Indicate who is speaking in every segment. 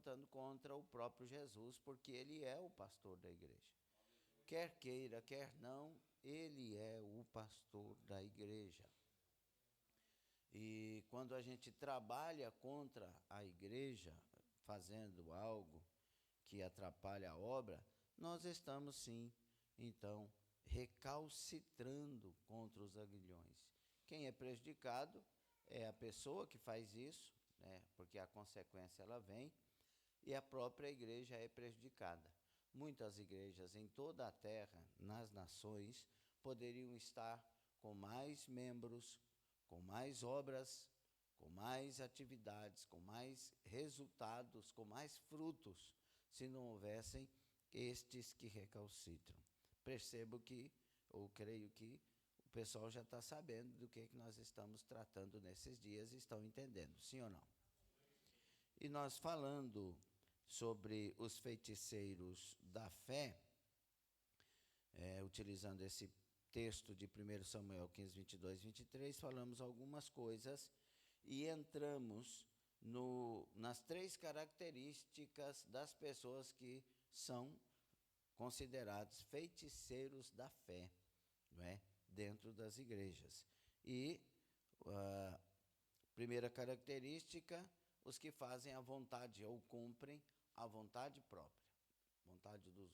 Speaker 1: levantando contra o próprio Jesus, porque ele é o pastor da igreja. Quer queira, quer não, ele é o pastor da igreja. E quando a gente trabalha contra a igreja, fazendo algo que atrapalha a obra, nós estamos sim, então, recalcitrando contra os aguilhões. Quem é prejudicado é a pessoa que faz isso, né, porque a consequência ela vem, e a própria igreja é prejudicada. Muitas igrejas em toda a terra, nas nações, poderiam estar com mais membros, com mais obras, com mais atividades, com mais resultados, com mais frutos, se não houvessem estes que recalcitram. Percebo que, ou creio que, o pessoal já está sabendo do que nós estamos tratando nesses dias e estão entendendo, sim ou não? E nós falando sobre os feiticeiros da fé, utilizando esse texto de 1 Samuel 15, 22, 23, falamos algumas coisas e entramos nas 3 características das pessoas que são considerados feiticeiros da fé, não é? Dentro das igrejas. E a primeira característica, os que fazem a vontade ou cumprem a vontade própria. Vontade de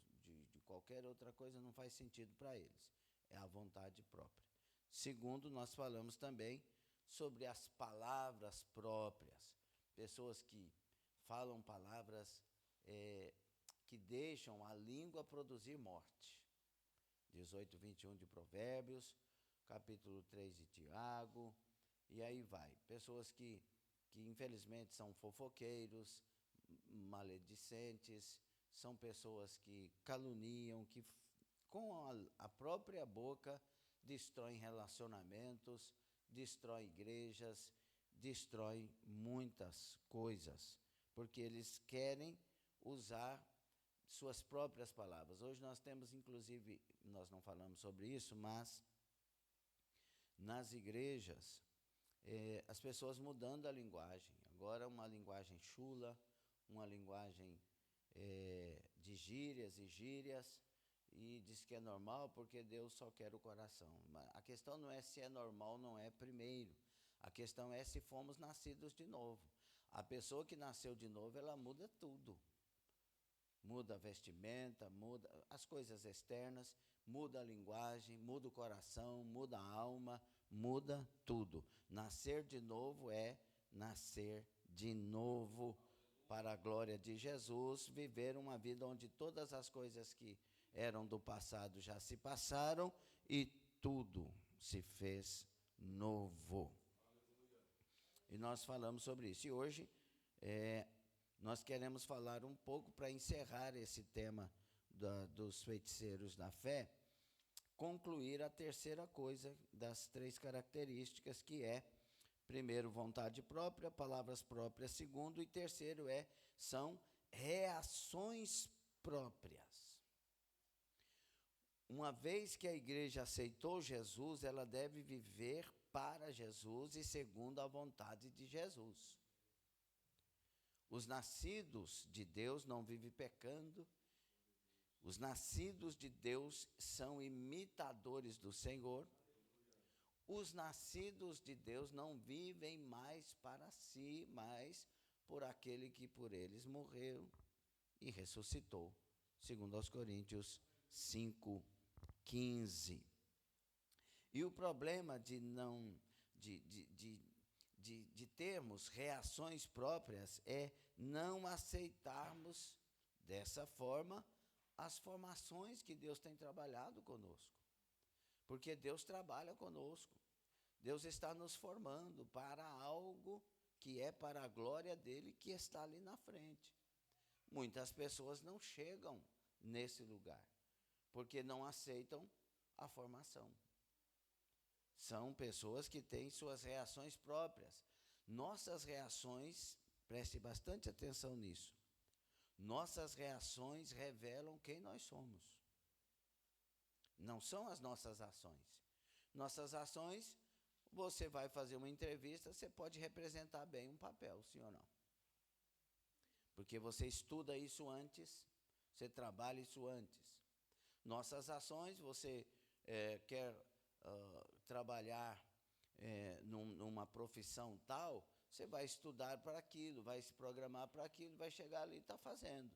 Speaker 1: qualquer outra coisa não faz sentido para eles. É a vontade própria. Segundo, nós falamos também sobre as palavras próprias. Pessoas que falam palavras que deixam a língua produzir morte. 18, 21 de Provérbios, capítulo 3 de Tiago, e aí vai. Pessoas que infelizmente são fofoqueiros, maledicentes, são pessoas que caluniam, que com a própria boca destroem relacionamentos, destroem igrejas, destroem muitas coisas, porque eles querem usar suas próprias palavras. Hoje nós temos, inclusive, nós não falamos sobre isso, mas nas igrejas, as pessoas mudando a linguagem. Agora uma linguagem chula, uma linguagem de gírias e gírias, e diz que é normal porque Deus só quer o coração. Mas a questão não é se é normal ou não é primeiro. A questão é se fomos nascidos de novo. A pessoa que nasceu de novo, ela muda tudo. Muda a vestimenta, muda as coisas externas, muda a linguagem, muda o coração, muda a alma, muda tudo. Nascer de novo é nascer de novo para a glória de Jesus, viver uma vida onde todas as coisas que eram do passado já se passaram e tudo se fez novo. E nós falamos sobre isso. E hoje nós queremos falar um pouco, para encerrar esse tema dos feiticeiros da fé, concluir a terceira coisa das 3 características, que é, primeiro, vontade própria, palavras próprias, segundo, e terceiro são reações próprias. Uma vez que a igreja aceitou Jesus, ela deve viver para Jesus e segundo a vontade de Jesus. Os nascidos de Deus não vivem pecando. Os nascidos de Deus são imitadores do Senhor. Os nascidos de Deus não vivem mais para si, mas por aquele que por eles morreu e ressuscitou, segundo aos Coríntios 5:15. E o problema de termos reações próprias é não aceitarmos dessa forma as formações que Deus tem trabalhado conosco. Porque Deus trabalha conosco. Deus está nos formando para algo que é para a glória dele, que está ali na frente. Muitas pessoas não chegam nesse lugar, porque não aceitam a formação. São pessoas que têm suas reações próprias. Nossas reações, preste bastante atenção nisso, nossas reações revelam quem nós somos. Não são as nossas ações. Nossas ações, você vai fazer uma entrevista, você pode representar bem um papel, sim ou não? porque você estuda isso antes, você trabalha isso antes. Nossas ações, você quer trabalhar numa profissão tal, você vai estudar para aquilo, vai se programar para aquilo, vai chegar ali e está fazendo.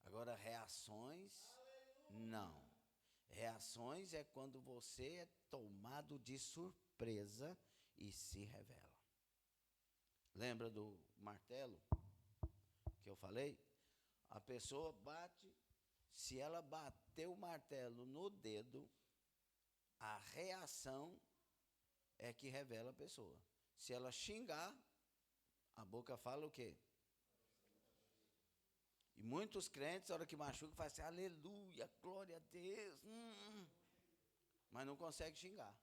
Speaker 1: Agora, reações, não. Reações é quando você é tomado de surpresa e se revela. Lembra do martelo que eu falei? A pessoa bate, se ela bater o martelo no dedo, a reação é que revela a pessoa. Se ela xingar, a boca fala o quê? E muitos crentes, na hora que machucam, fazem assim, aleluia, glória a Deus. Mas não consegue xingar.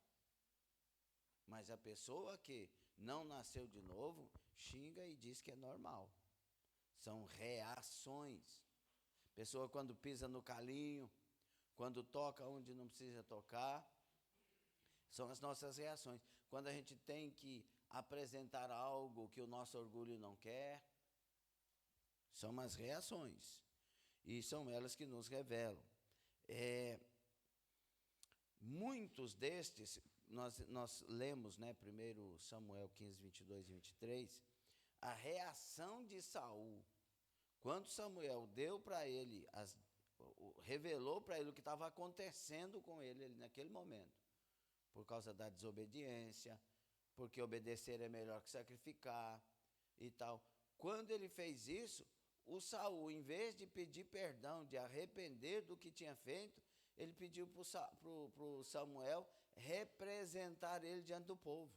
Speaker 1: Mas a pessoa que não nasceu de novo, xinga e diz que é normal. São reações. Pessoa quando pisa no calinho, quando toca onde não precisa tocar, são as nossas reações. Quando a gente tem que apresentar algo que o nosso orgulho não quer, são as reações. E são elas que nos revelam. Muitos destes, nós lemos, né, 1 Samuel 15, 22 e 23, a reação de Saul, quando Samuel deu para ele, revelou para ele o que estava acontecendo com ele naquele momento, por causa da desobediência, porque obedecer é melhor que sacrificar e tal. Quando ele fez isso, o Saul, em vez de pedir perdão, de arrepender do que tinha feito, ele pediu para o Samuel representar ele diante do povo.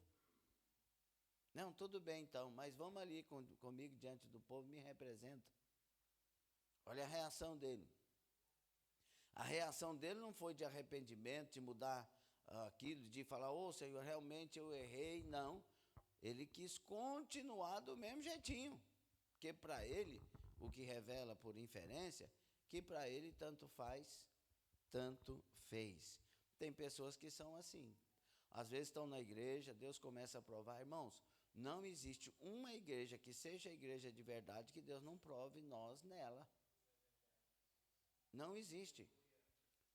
Speaker 1: Não, tudo bem então, mas vamos ali comigo diante do povo, me representa. Olha a reação dele. A reação dele não foi de arrependimento, de mudar aquilo, de falar, Senhor, realmente eu errei, não. Ele quis continuar do mesmo jeitinho, porque para ele, o que revela por inferência, que para ele tanto faz, tanto fez. Tem pessoas que são assim. Às vezes estão na igreja, Deus começa a provar. Irmãos, não existe uma igreja que seja a igreja de verdade que Deus não prove nós nela. Não existe.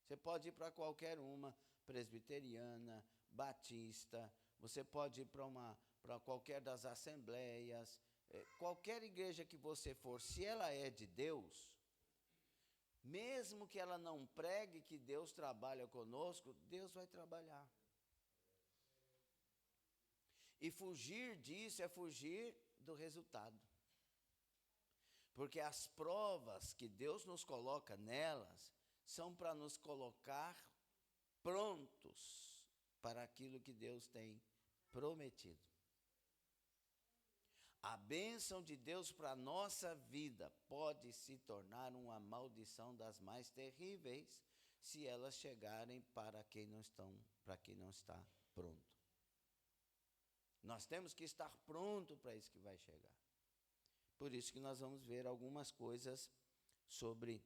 Speaker 1: Você pode ir para qualquer uma, presbiteriana, batista, você pode ir para qualquer das assembleias, qualquer igreja que você for, se ela é de Deus, mesmo que ela não pregue que Deus trabalha conosco, Deus vai trabalhar. E fugir disso é fugir do resultado. Porque as provas que Deus nos coloca nelas são para nos colocar prontos para aquilo que Deus tem prometido. A bênção de Deus para a nossa vida pode se tornar uma maldição das mais terríveis se elas chegarem para quem não está pronto. Nós temos que estar pronto para isso que vai chegar. Por isso que nós vamos ver algumas coisas sobre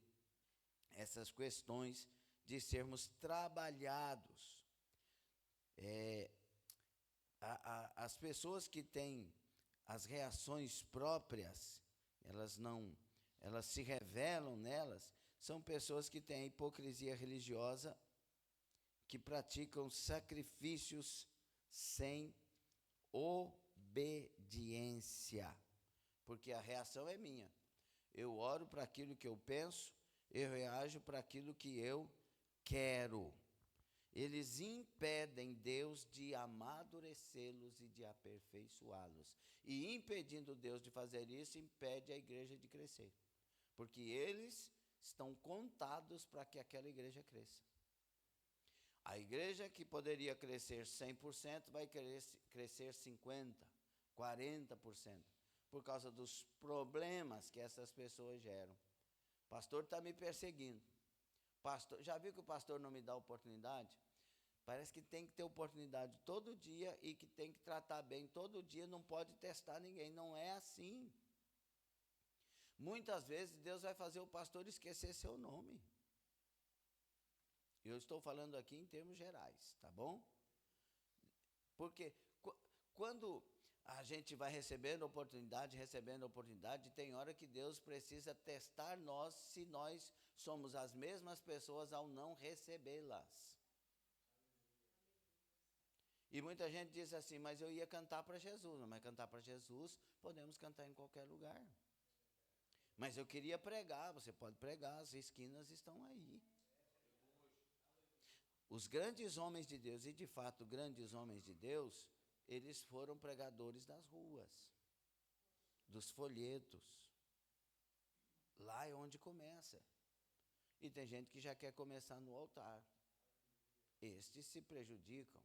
Speaker 1: essas questões de sermos trabalhados. As pessoas que têm as reações próprias, elas se revelam nelas, são pessoas que têm hipocrisia religiosa, que praticam sacrifícios sem obediência. Porque a reação é minha. Eu oro para aquilo que eu penso, eu reajo para aquilo que eu quero. Eles impedem Deus de amadurecê-los e de aperfeiçoá-los. E impedindo Deus de fazer isso, impede a igreja de crescer. Porque eles estão contados para que aquela igreja cresça. A igreja que poderia crescer 100% vai crescer 50%, 40%, por causa dos problemas que essas pessoas geram. O pastor está me perseguindo. Pastor, já viu que o pastor não me dá oportunidade? Parece que tem que ter oportunidade todo dia e que tem que tratar bem todo dia, não pode testar ninguém. Não é assim. Muitas vezes Deus vai fazer o pastor esquecer seu nome. Eu estou falando aqui em termos gerais, tá bom? Porque quando A gente vai recebendo oportunidade, e tem hora que Deus precisa testar nós se nós somos as mesmas pessoas ao não recebê-las. E muita gente diz assim, mas eu ia cantar para Jesus. Mas cantar para Jesus, podemos cantar em qualquer lugar. Mas eu queria pregar, você pode pregar, as esquinas estão aí. Os grandes homens de Deus, e de fato grandes homens de Deus, eles foram pregadores das ruas, dos folhetos. Lá é onde começa. E tem gente que já quer começar no altar. Estes se prejudicam.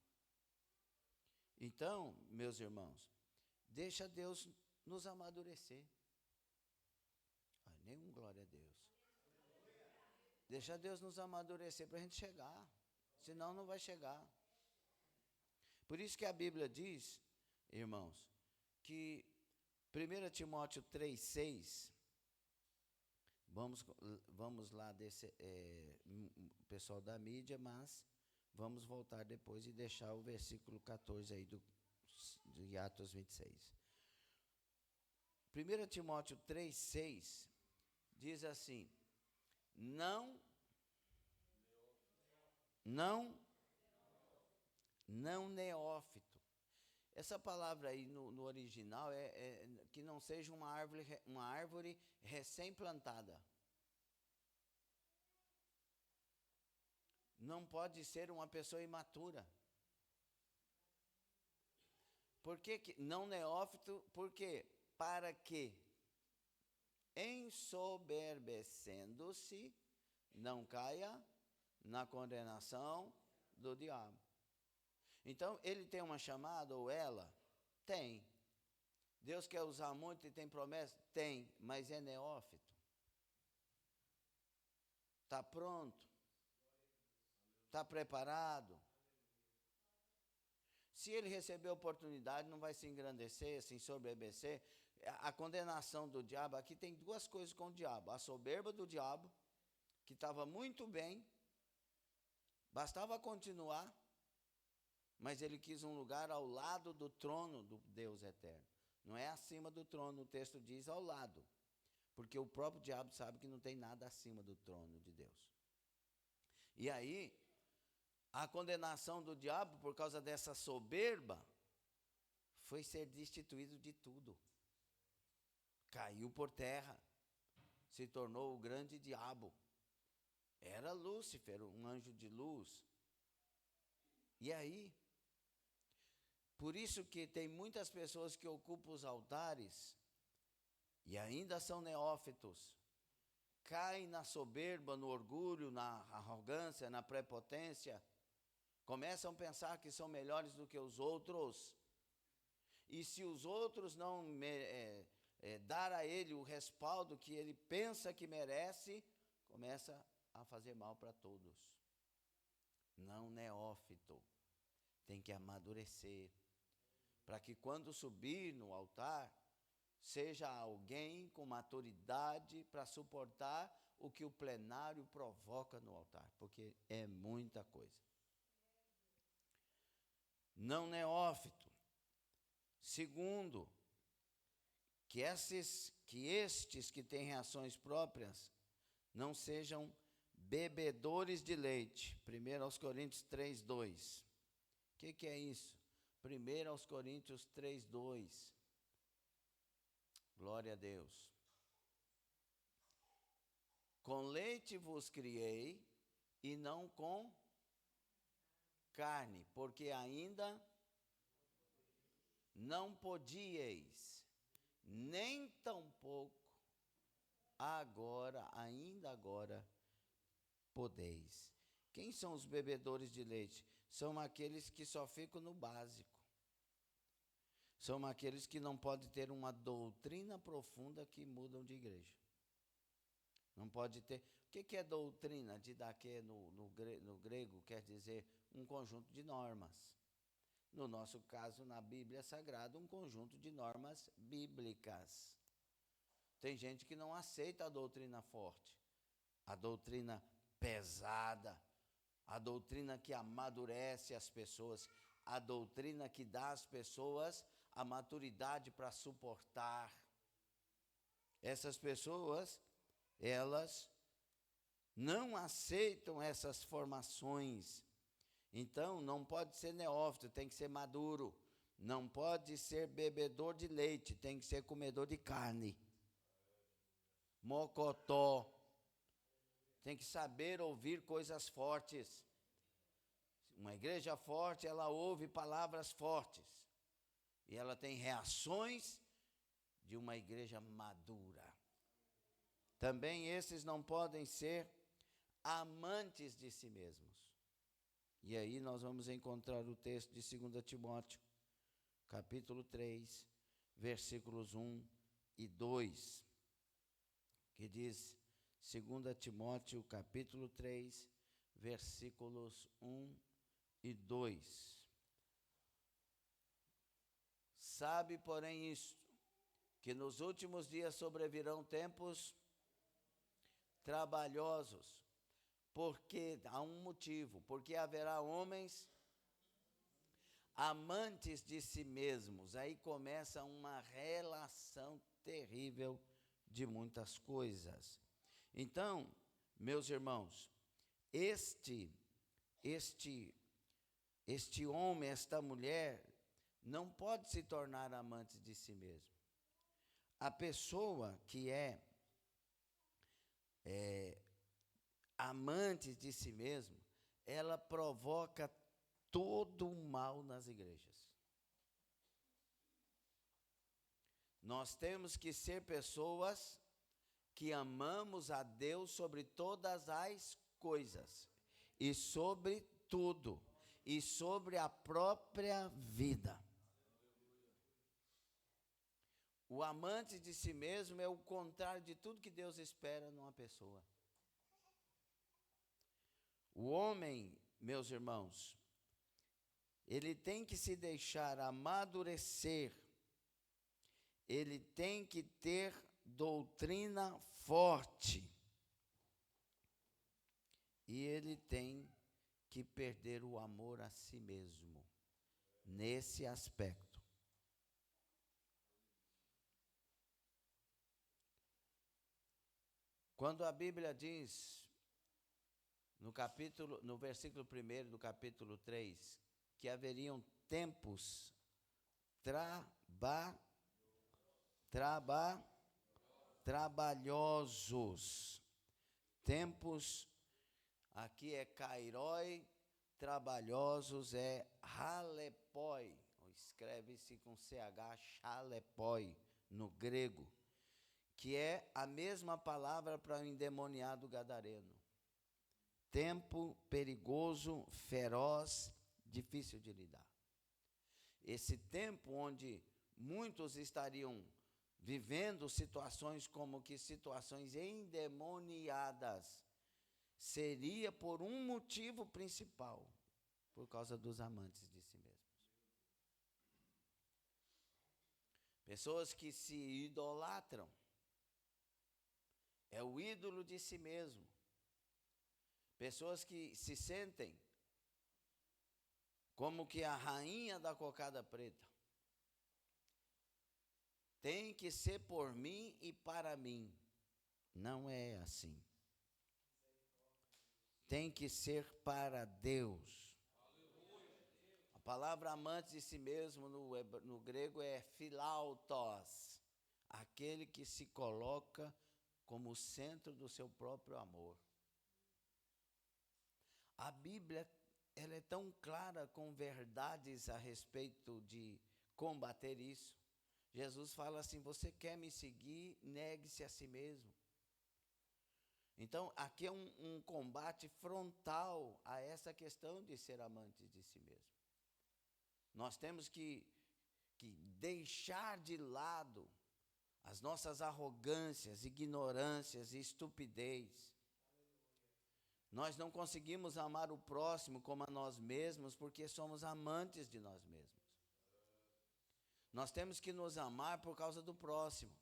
Speaker 1: Então, meus irmãos, deixa Deus nos amadurecer. Nenhum glória a Deus. Deixa Deus nos amadurecer para a gente chegar. Senão não vai chegar. Por isso que a Bíblia diz, irmãos, que 1 Timóteo 3,6, vamos lá, pessoal da mídia, mas vamos voltar depois e deixar o versículo 14 aí de Atos 26. 1 Timóteo 3,6 diz assim, não neófito. Essa palavra aí no original é que não seja uma árvore recém-plantada. Não pode ser uma pessoa imatura. Por que não neófito? Por quê? Para que, ensoberbecendo-se, não caia na condenação do diabo. Então, ele tem uma chamada, ou ela? Tem. Deus quer usar muito e tem promessa? Tem, mas é neófito. Está pronto? Está preparado? Se ele receber a oportunidade, não vai se engrandecer, se ensoberbecer. A condenação do diabo, aqui tem duas coisas com o diabo. A soberba do diabo, que estava muito bem, bastava continuar, mas ele quis um lugar ao lado do trono do Deus eterno. Não é acima do trono, o texto diz ao lado. Porque o próprio diabo sabe que não tem nada acima do trono de Deus. E aí, a condenação do diabo, por causa dessa soberba, foi ser destituído de tudo. Caiu por terra, se tornou o grande diabo. Era Lúcifer, um anjo de luz. E aí, por isso que tem muitas pessoas que ocupam os altares e ainda são neófitos. Caem na soberba, no orgulho, na arrogância, na prepotência. Começam a pensar que são melhores do que os outros. E se os outros não dar a ele o respaldo que ele pensa que merece, começa a fazer mal para todos. Não neófito. Tem que amadurecer. Para que quando subir no altar, seja alguém com maturidade para suportar o que o plenário provoca no altar. Porque é muita coisa. Não neófito. Segundo, que estes que têm reações próprias não sejam bebedores de leite. 1 Coríntios 3:2. O que é isso? 1 Coríntios 3:2. Glória a Deus. Com leite vos criei e não com carne, porque ainda não podíeis, nem tampouco ainda agora podeis. Quem são os bebedores de leite? São aqueles que só ficam no básico. São aqueles que não podem ter uma doutrina profunda que mudam de igreja. Não pode ter. O que é doutrina? Didaquê no grego quer dizer um conjunto de normas. No nosso caso, na Bíblia Sagrada, um conjunto de normas bíblicas. Tem gente que não aceita a doutrina forte, a doutrina pesada, a doutrina que amadurece as pessoas, a doutrina que dá às pessoas a maturidade para suportar. Essas pessoas, elas não aceitam essas formações. Então, não pode ser neófito, tem que ser maduro. Não pode ser bebedor de leite, tem que ser comedor de carne. Mocotó. Tem que saber ouvir coisas fortes. Uma igreja forte, ela ouve palavras fortes. E ela tem reações de uma igreja madura. Também esses não podem ser amantes de si mesmos. E aí nós vamos encontrar o texto de 2 Timóteo, capítulo 3, versículos 1 e 2, que diz, 2 Timóteo, capítulo 3, versículos 1 e 2. Sabe, porém, isto, que nos últimos dias sobrevirão tempos trabalhosos, porque há um motivo, porque haverá homens amantes de si mesmos. Aí começa uma relação terrível de muitas coisas. Então, meus irmãos, este homem, esta mulher, não pode se tornar amante de si mesmo. A pessoa que é amante de si mesmo, ela provoca todo o mal nas igrejas. Nós temos que ser pessoas que amamos a Deus sobre todas as coisas, e sobre tudo, e sobre a própria vida. O amante de si mesmo é o contrário de tudo que Deus espera numa pessoa. O homem, meus irmãos, ele tem que se deixar amadurecer, ele tem que ter doutrina forte, e ele tem que perder o amor a si mesmo, nesse aspecto. Quando a Bíblia diz, no versículo 1 do capítulo 3, que haveriam tempos trabalhosos, tempos, aqui é kairói, trabalhosos é halepoi, escreve-se com CH, chalepoi, no grego, que é a mesma palavra para o endemoniado gadareno. Tempo perigoso, feroz, difícil de lidar. Esse tempo onde muitos estariam vivendo situações como que situações endemoniadas, seria por um motivo principal, por causa dos amantes de si mesmos. Pessoas que se idolatram, é o ídolo de si mesmo. Pessoas que se sentem como que a rainha da cocada preta. Tem que ser por mim e para mim. Não é assim. Tem que ser para Deus. A palavra amante de si mesmo no grego é philautos, aquele que se coloca como o centro do seu próprio amor. A Bíblia, ela é tão clara com verdades a respeito de combater isso. Jesus fala assim, você quer me seguir, negue-se a si mesmo. Então, aqui é um combate frontal a essa questão de ser amante de si mesmo. Nós temos que deixar de lado as nossas arrogâncias, ignorâncias e estupidez. Nós não conseguimos amar o próximo como a nós mesmos porque somos amantes de nós mesmos. Nós temos que nos amar por causa do próximo.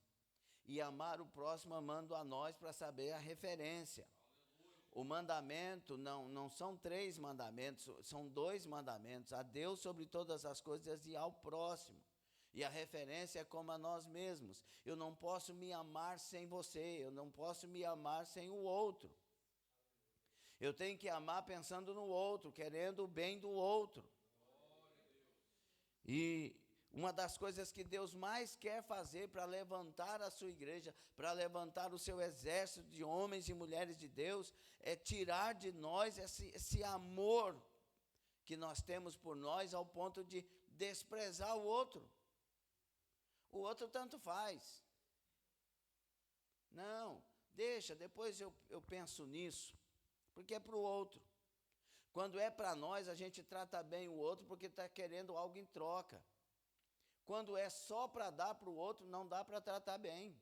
Speaker 1: E amar o próximo amando a nós para saber a referência. O mandamento não são 3 mandamentos, são 2 mandamentos. A Deus sobre todas as coisas e ao próximo. E a referência é como a nós mesmos. Eu não posso me amar sem você, eu não posso me amar sem o outro. Eu tenho que amar pensando no outro, querendo o bem do outro. E uma das coisas que Deus mais quer fazer para levantar a sua igreja, para levantar o seu exército de homens e mulheres de Deus, é tirar de nós esse amor que nós temos por nós ao ponto de desprezar o outro. O outro tanto faz. Não, deixa, depois eu penso nisso, porque é para o outro. Quando é para nós, a gente trata bem o outro porque está querendo algo em troca. Quando é só para dar para o outro, não dá para tratar bem.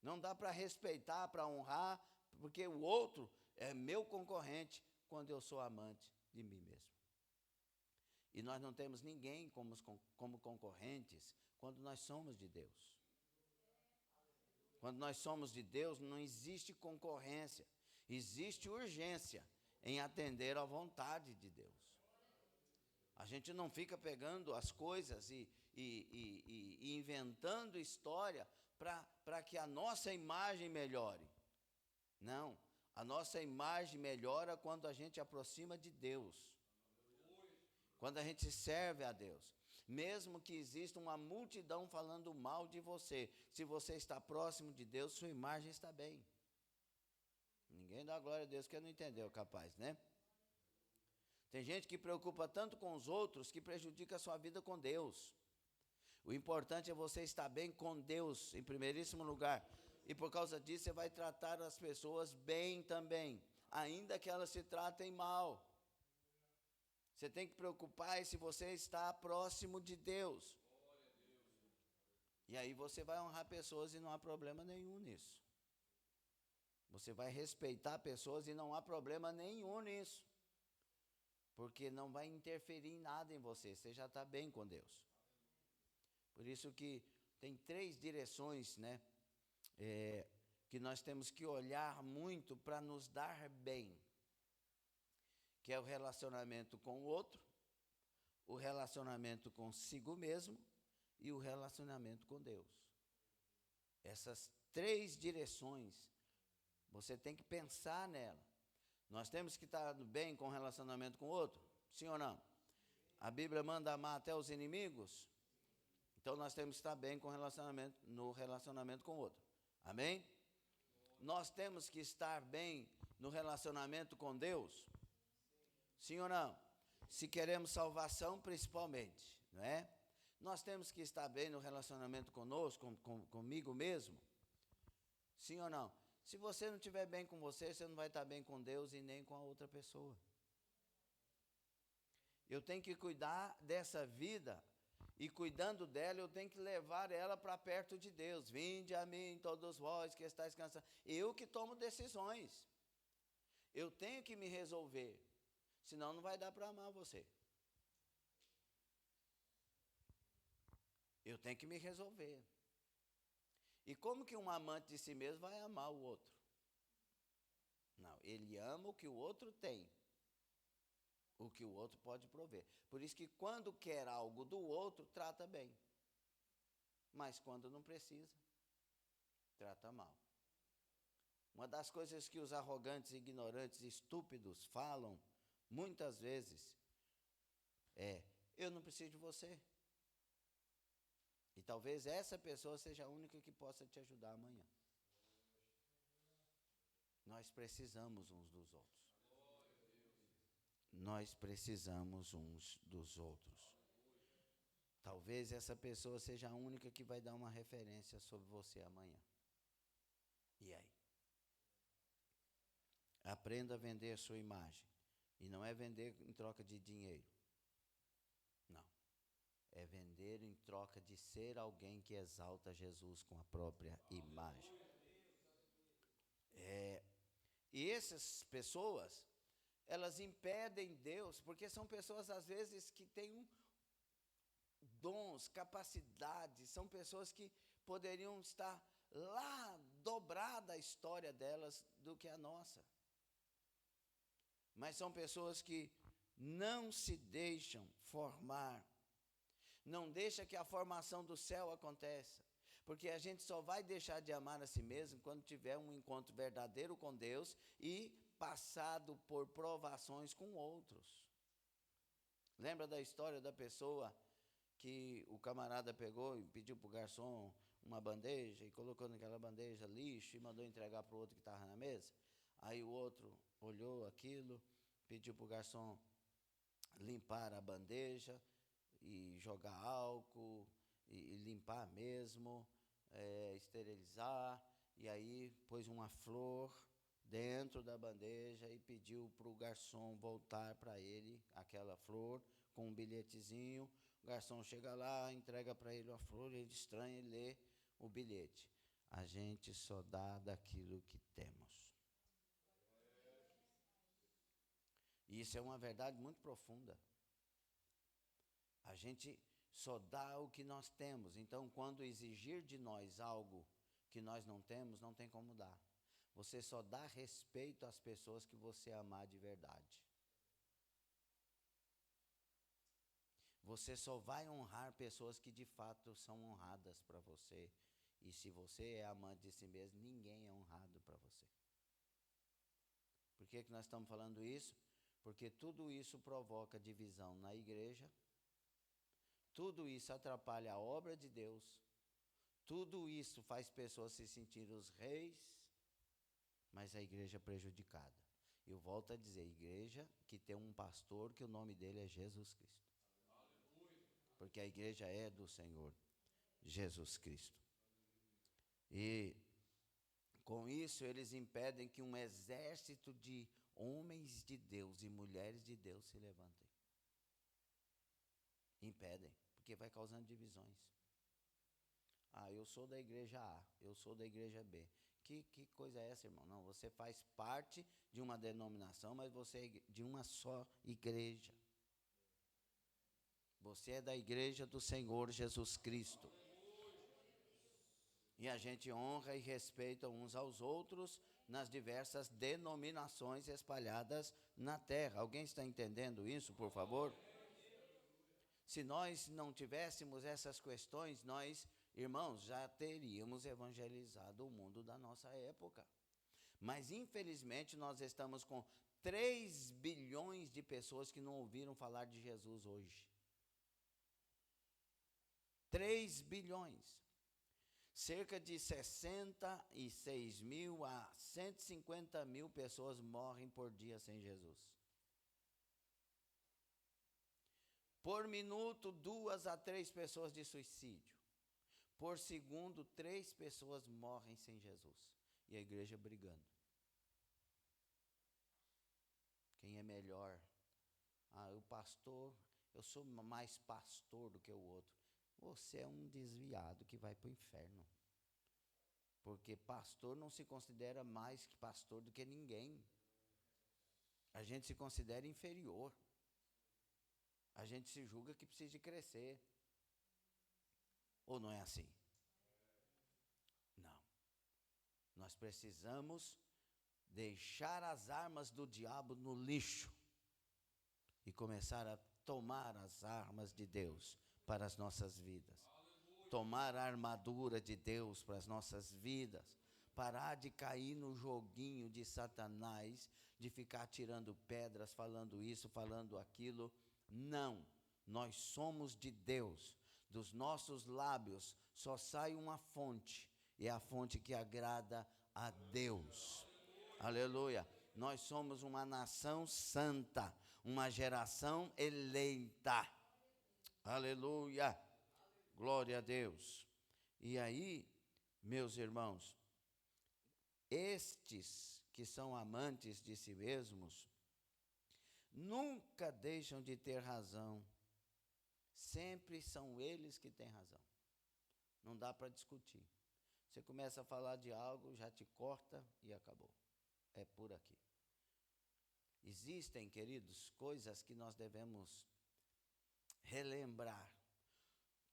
Speaker 1: Não dá para respeitar, para honrar, porque o outro é meu concorrente quando eu sou amante de mim mesmo. E nós não temos ninguém como concorrentes quando nós somos de Deus. Quando nós somos de Deus, não existe concorrência, existe urgência em atender à vontade de Deus. A gente não fica pegando as coisas e inventando história para que a nossa imagem melhore. Não, a nossa imagem melhora quando a gente aproxima de Deus. Quando a gente serve a Deus. Mesmo que exista uma multidão falando mal de você, se você está próximo de Deus, sua imagem está bem. Ninguém dá glória a Deus que não entendeu, capaz, né? Tem gente que preocupa tanto com os outros que prejudica a sua vida com Deus. O importante é você estar bem com Deus, em primeiríssimo lugar. E por causa disso, você vai tratar as pessoas bem também, ainda que elas se tratem mal. Você tem que preocupar se você está próximo de Deus. E aí você vai honrar pessoas e não há problema nenhum nisso. Você vai respeitar pessoas e não há problema nenhum nisso. Porque não vai interferir em nada em você, você já está bem com Deus. Por isso que tem 3 direções, né, que nós temos que olhar muito para nos dar bem. Que é o relacionamento com o outro, o relacionamento consigo mesmo e o relacionamento com Deus. Essas 3 direções, você tem que pensar nela. Nós temos que estar bem com o relacionamento com o outro? Sim ou não? A Bíblia manda amar até os inimigos? Então nós temos que estar bem com no relacionamento com o outro. Amém? Nós temos que estar bem no relacionamento com Deus? Sim ou não? Se queremos salvação, principalmente, não é? Nós temos que estar bem no relacionamento conosco, comigo mesmo? Sim ou não? Se você não estiver bem com você, você não vai estar bem com Deus e nem com a outra pessoa. Eu tenho que cuidar dessa vida, e cuidando dela, eu tenho que levar ela para perto de Deus. Vinde a mim, todos vós que estáis cansados. Eu que tomo decisões. Eu tenho que me resolver. Senão não vai dar para amar você. Eu tenho que me resolver. E como que um amante de si mesmo vai amar o outro? Não, ele ama o que o outro tem. O que o outro pode prover. Por isso que quando quer algo do outro, trata bem. Mas quando não precisa, trata mal. Uma das coisas que os arrogantes, ignorantes, estúpidos falam muitas vezes eu não preciso de você. E talvez essa pessoa seja a única que possa te ajudar amanhã. Nós precisamos uns dos outros. Nós precisamos uns dos outros. Talvez essa pessoa seja a única que vai dar uma referência sobre você amanhã. E aí? Aprenda a vender a sua imagem. E não é vender em troca de dinheiro. Não. É vender em troca de ser alguém que exalta Jesus com a própria imagem. E essas pessoas, elas impedem Deus, porque são pessoas, às vezes, que têm dons, capacidades, são pessoas que poderiam estar lá, dobrada a história delas do que a nossa. Mas são pessoas que não se deixam formar, Não deixa que a formação do céu aconteça. Porque a gente só vai deixar de amar a si mesmo quando tiver um encontro verdadeiro com Deus e passado por provações com outros. Lembra da história da pessoa que o camarada pegou e pediu para o garçom uma bandeja e colocou naquela bandeja lixo e mandou entregar para o outro que estava na mesa? Aí o outro olhou aquilo, pediu para o garçom limpar a bandeja e jogar álcool e limpar mesmo, esterilizar, e aí pôs uma flor dentro da bandeja e pediu para o garçom voltar para ele aquela flor com um bilhetezinho. O garçom chega lá, entrega para ele a flor, ele estranha e lê o bilhete. A gente só dá daquilo que temos. E isso é uma verdade muito profunda. A gente só dá o que nós temos. Então, quando exigir de nós algo que nós não temos, não tem como dar. Você só dá respeito às pessoas que você amar de verdade. Você só vai honrar pessoas que de fato são honradas para você. E se você é amante de si mesmo, ninguém é honrado para você. Por que nós estamos falando isso? Porque tudo isso provoca divisão na igreja. Tudo isso atrapalha a obra de Deus. Tudo isso faz pessoas se sentirem os reis, mas a igreja é prejudicada. Eu volto a dizer, igreja que tem um pastor que o nome dele é Jesus Cristo. Porque a igreja é do Senhor Jesus Cristo. E com isso eles impedem que um exército de homens de Deus e mulheres de Deus se levantem. Impedem, porque vai causando divisões. Ah, eu sou da igreja A, eu sou da igreja B. Que coisa é essa, irmão? Não, você faz parte de uma denominação, mas você é de uma só igreja. Você é da igreja do Senhor Jesus Cristo. E a gente honra e respeita uns aos outros nas diversas denominações espalhadas na terra. Alguém está entendendo isso, por favor? Se nós não tivéssemos essas questões, nós, irmãos, já teríamos evangelizado o mundo da nossa época. Mas, infelizmente, nós estamos com 3 bilhões de pessoas que não ouviram falar de Jesus hoje. 3 bilhões. Cerca de 66 mil a 150 mil pessoas morrem por dia sem Jesus. Por minuto, 2 a 3 pessoas de suicídio. Por segundo, 3 pessoas morrem sem Jesus. E a igreja brigando. Quem é melhor? Ah, o pastor, eu sou mais pastor do que o outro. Você é um desviado que vai para o inferno. Porque pastor não se considera mais que pastor do que ninguém. A gente se considera inferior. A gente se julga que precisa de crescer. Ou não é assim? Não. Nós precisamos deixar as armas do diabo no lixo e começar a tomar as armas de Deus para as nossas vidas. Tomar a armadura de Deus para as nossas vidas. Parar de cair no joguinho de Satanás, de ficar tirando pedras, falando isso, falando aquilo. Não, nós somos de Deus. Dos nossos lábios só sai uma fonte, e é a fonte que agrada a Deus. Aleluia. Nós somos uma nação santa, uma geração eleita. Aleluia. Glória a Deus. E aí, meus irmãos, estes que são amantes de si mesmos, nunca deixam de ter razão. Sempre são eles que têm razão. Não dá para discutir. Você começa a falar de algo, já te corta e acabou. É por aqui. Existem, queridos, coisas que nós devemos relembrar.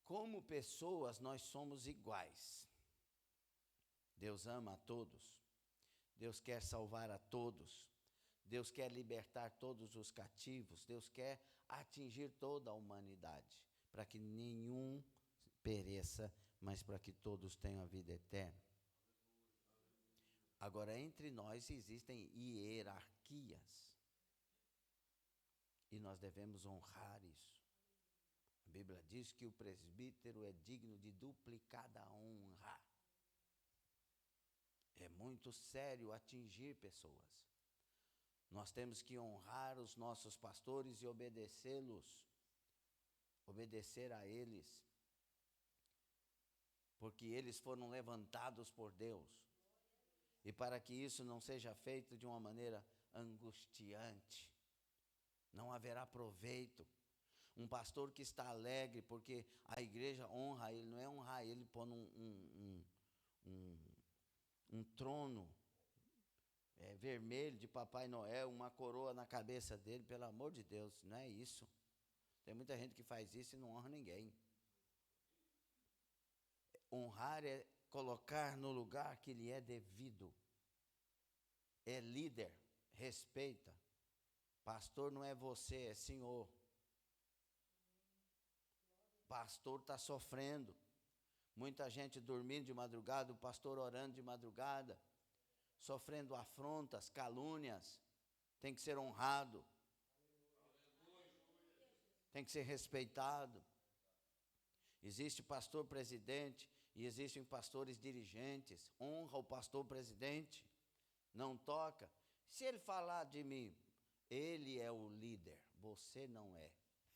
Speaker 1: Como pessoas, nós somos iguais. Deus ama a todos. Deus quer salvar a todos. Deus quer libertar todos os cativos. Deus quer atingir toda a humanidade. para que nenhum pereça, mas para que todos tenham a vida eterna. Agora, entre nós existem hierarquias, e nós devemos honrar isso. A Bíblia diz que o presbítero é digno de duplicada honra. É muito sério atingir pessoas. Nós temos que honrar os nossos pastores e obedecê-los, obedecer a eles, porque eles foram levantados por Deus. E para que isso não seja feito de uma maneira angustiante, não haverá proveito. Um pastor que está alegre porque a igreja honra ele, não é honrar ele pondo um trono vermelho de Papai Noel, uma coroa na cabeça dele, pelo amor de Deus, não é isso. Tem muita gente que faz isso e não honra ninguém. Honrar é colocar no lugar que lhe é devido. É líder, respeita. Pastor não é você, é senhor. Pastor está sofrendo. Muita gente dormindo de madrugada, o pastor orando de madrugada, sofrendo afrontas, calúnias. Tem que ser honrado. Tem que ser respeitado. Existe pastor presidente e existem pastores dirigentes. Honra o pastor presidente. Não toca. Se ele falar de mim, ele é o líder, você não é.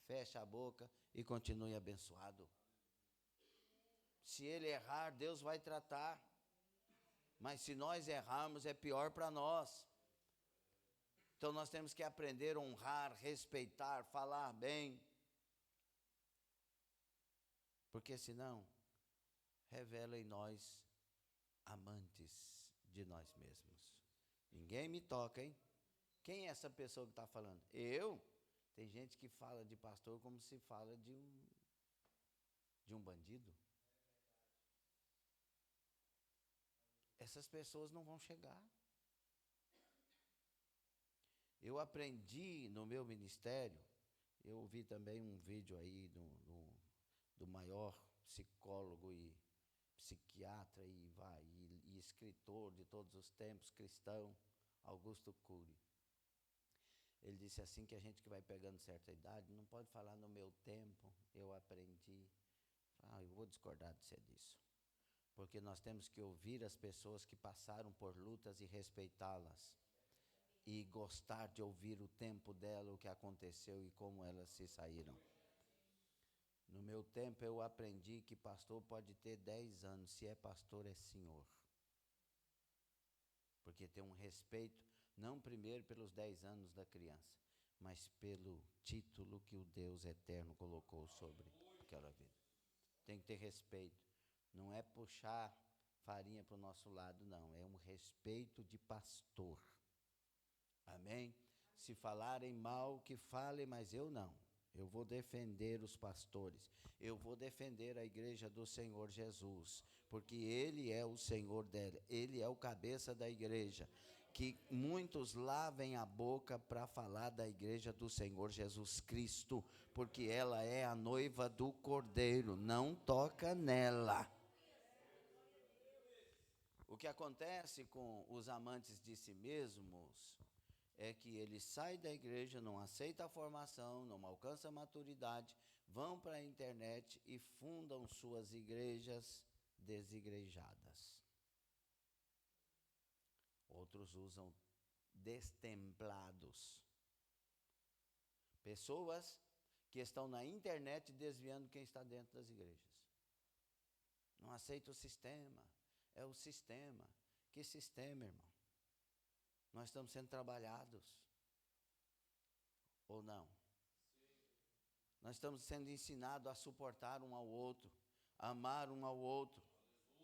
Speaker 1: Fecha a boca e continue abençoado. Se ele errar, Deus vai tratar. Mas se nós errarmos, é pior para nós. Então nós temos que aprender a honrar, respeitar, falar bem. Porque senão, revela em nós amantes de nós mesmos. Ninguém me toca, hein? Quem é essa pessoa que está falando? Eu? Tem gente que fala de pastor como se fala de um bandido. Essas pessoas não vão chegar. Eu aprendi no meu ministério, eu vi também um vídeo aí do maior psicólogo e psiquiatra e escritor de todos os tempos, cristão, Augusto Cury. Ele disse assim que a gente que vai pegando certa idade não pode falar no meu tempo, eu aprendi. Eu vou discordar de ser disso. Porque nós temos que ouvir as pessoas que passaram por lutas e respeitá-las. E gostar de ouvir o tempo dela, o que aconteceu e como elas se saíram. No meu tempo eu aprendi que pastor pode ter 10 anos, se é pastor é senhor. Porque tem um respeito, não primeiro pelos 10 anos da criança, mas pelo título que o Deus eterno colocou sobre aquela vida. Tem que ter respeito. Não é puxar farinha para o nosso lado, não. É um respeito de pastor. Amém? Se falarem mal, que falem, mas eu não. Eu vou defender os pastores. Eu vou defender a igreja do Senhor Jesus. Porque Ele é o Senhor dela. Ele é o cabeça da igreja. Que muitos lavem a boca para falar da igreja do Senhor Jesus Cristo. Porque ela é a noiva do Cordeiro. Não toca nela. O que acontece com os amantes de si mesmos é que eles saem da igreja, não aceitam a formação, não alcançam a maturidade, vão para a internet e fundam suas igrejas desigrejadas. Outros usam destemplados. Pessoas que estão na internet desviando quem está dentro das igrejas. Não aceita o sistema. É o sistema. Que sistema, irmão? Nós estamos sendo trabalhados. Ou não? Sim. Nós estamos sendo ensinados a suportar um ao outro, amar um ao outro,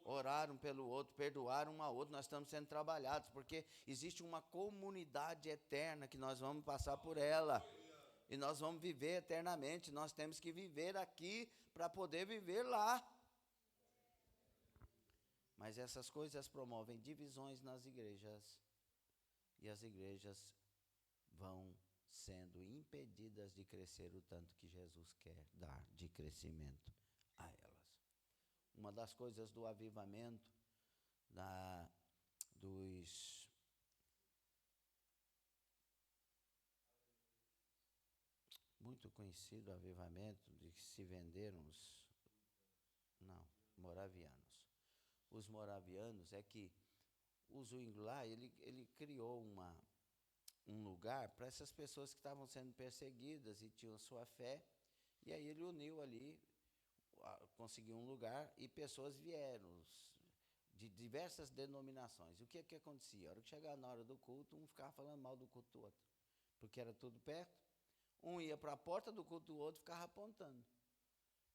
Speaker 1: orar um pelo outro, perdoar um ao outro. Nós estamos sendo trabalhados, porque existe uma comunidade eterna que nós vamos passar por ela. E nós vamos viver eternamente. Nós temos que viver aqui para poder viver lá. Mas essas coisas promovem divisões nas igrejas. E as igrejas vão sendo impedidas de crescer o tanto que Jesus quer dar de crescimento a elas. Uma das coisas do avivamento, dos muito conhecido avivamento de que se venderam moravianos. Os moravianos é que o Zwingli lá, ele criou um lugar para essas pessoas que estavam sendo perseguidas e tinham sua fé, e aí ele uniu ali, conseguiu um lugar e pessoas vieram de diversas denominações. O que acontecia? A hora que chegava na hora do culto, um ficava falando mal do culto do outro, porque era tudo perto. Um ia para a porta do culto do outro e ficava apontando.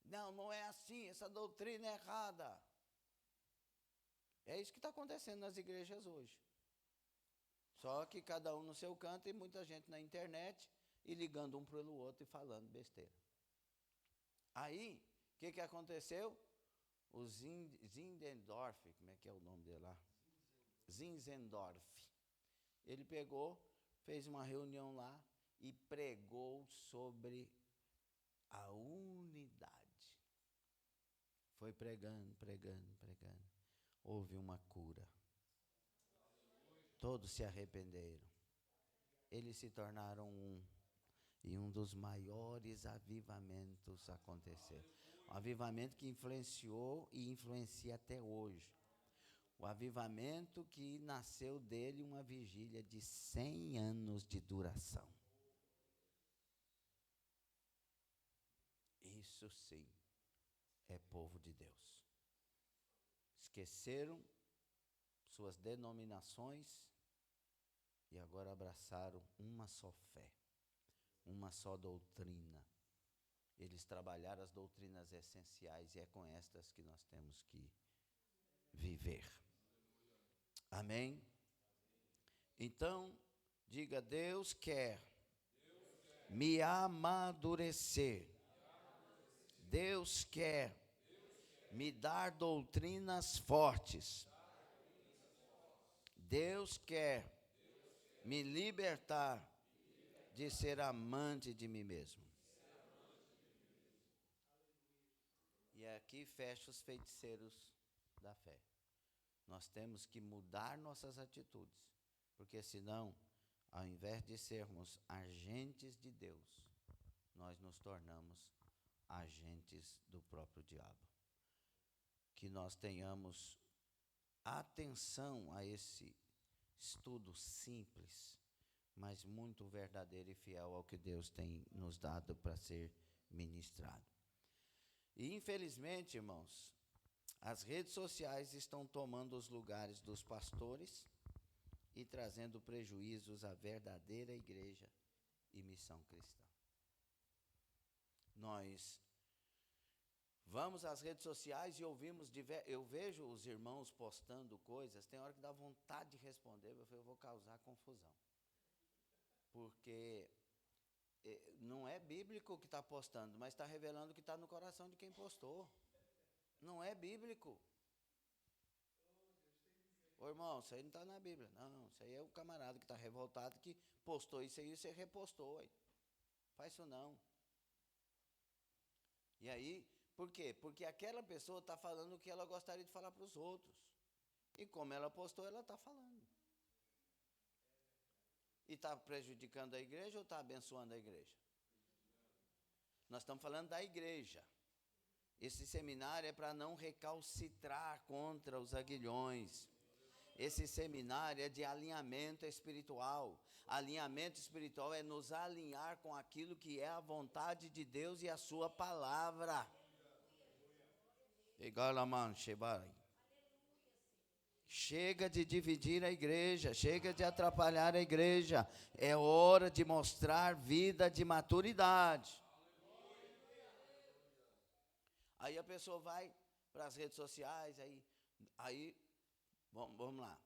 Speaker 1: Não é assim, essa doutrina é errada. É isso que está acontecendo nas igrejas hoje. Só que cada um no seu canto e muita gente na internet e ligando um pelo outro e falando besteira. Aí, o que aconteceu? O Zinzendorf, como é que é o nome dele lá? Zinzendorf. Ele pegou, fez uma reunião lá e pregou sobre a unidade. Foi pregando. Houve uma cura. Todos se arrependeram. Eles se tornaram um. E um dos maiores avivamentos aconteceu. Um avivamento que influenciou e influencia até hoje. O avivamento que nasceu dele uma vigília de 100 anos de duração. Isso sim é povo de Deus. Esqueceram suas denominações e agora abraçaram uma só fé, uma só doutrina. Eles trabalharam as doutrinas essenciais e é com estas que nós temos que viver. Amém? Então, diga: Deus quer me amadurecer. Deus quer me dar doutrinas fortes. Deus quer me libertar de ser amante de mim mesmo. E aqui fecha os feiticeiros da fé. Nós temos que mudar nossas atitudes, porque senão, ao invés de sermos agentes de Deus, nós nos tornamos agentes do próprio diabo. Que nós tenhamos atenção a esse estudo simples, mas muito verdadeiro e fiel ao que Deus tem nos dado para ser ministrado. E infelizmente, irmãos, as redes sociais estão tomando os lugares dos pastores e trazendo prejuízos à verdadeira igreja e missão cristã. Nós vamos às redes sociais e ouvimos, eu vejo os irmãos postando coisas, tem hora que dá vontade de responder, eu vou causar confusão. Porque não é bíblico o que está postando, mas está revelando o que está no coração de quem postou. Não é bíblico. Ô irmão, isso aí não está na Bíblia. Não, isso aí é o camarada que está revoltado, que postou isso aí e você repostou. Aí. Faz isso não. E aí, por quê? Porque aquela pessoa está falando o que ela gostaria de falar para os outros. E como ela postou, ela está falando. E está prejudicando a igreja ou está abençoando a igreja? Nós estamos falando da igreja. Esse seminário é para não recalcitrar contra os aguilhões. Esse seminário é de alinhamento espiritual. Alinhamento espiritual é nos alinhar com aquilo que é a vontade de Deus e a sua palavra. Chega de dividir a igreja, chega de atrapalhar a igreja. É hora de mostrar vida de maturidade. Aí a pessoa vai para as redes sociais, aí vamos lá.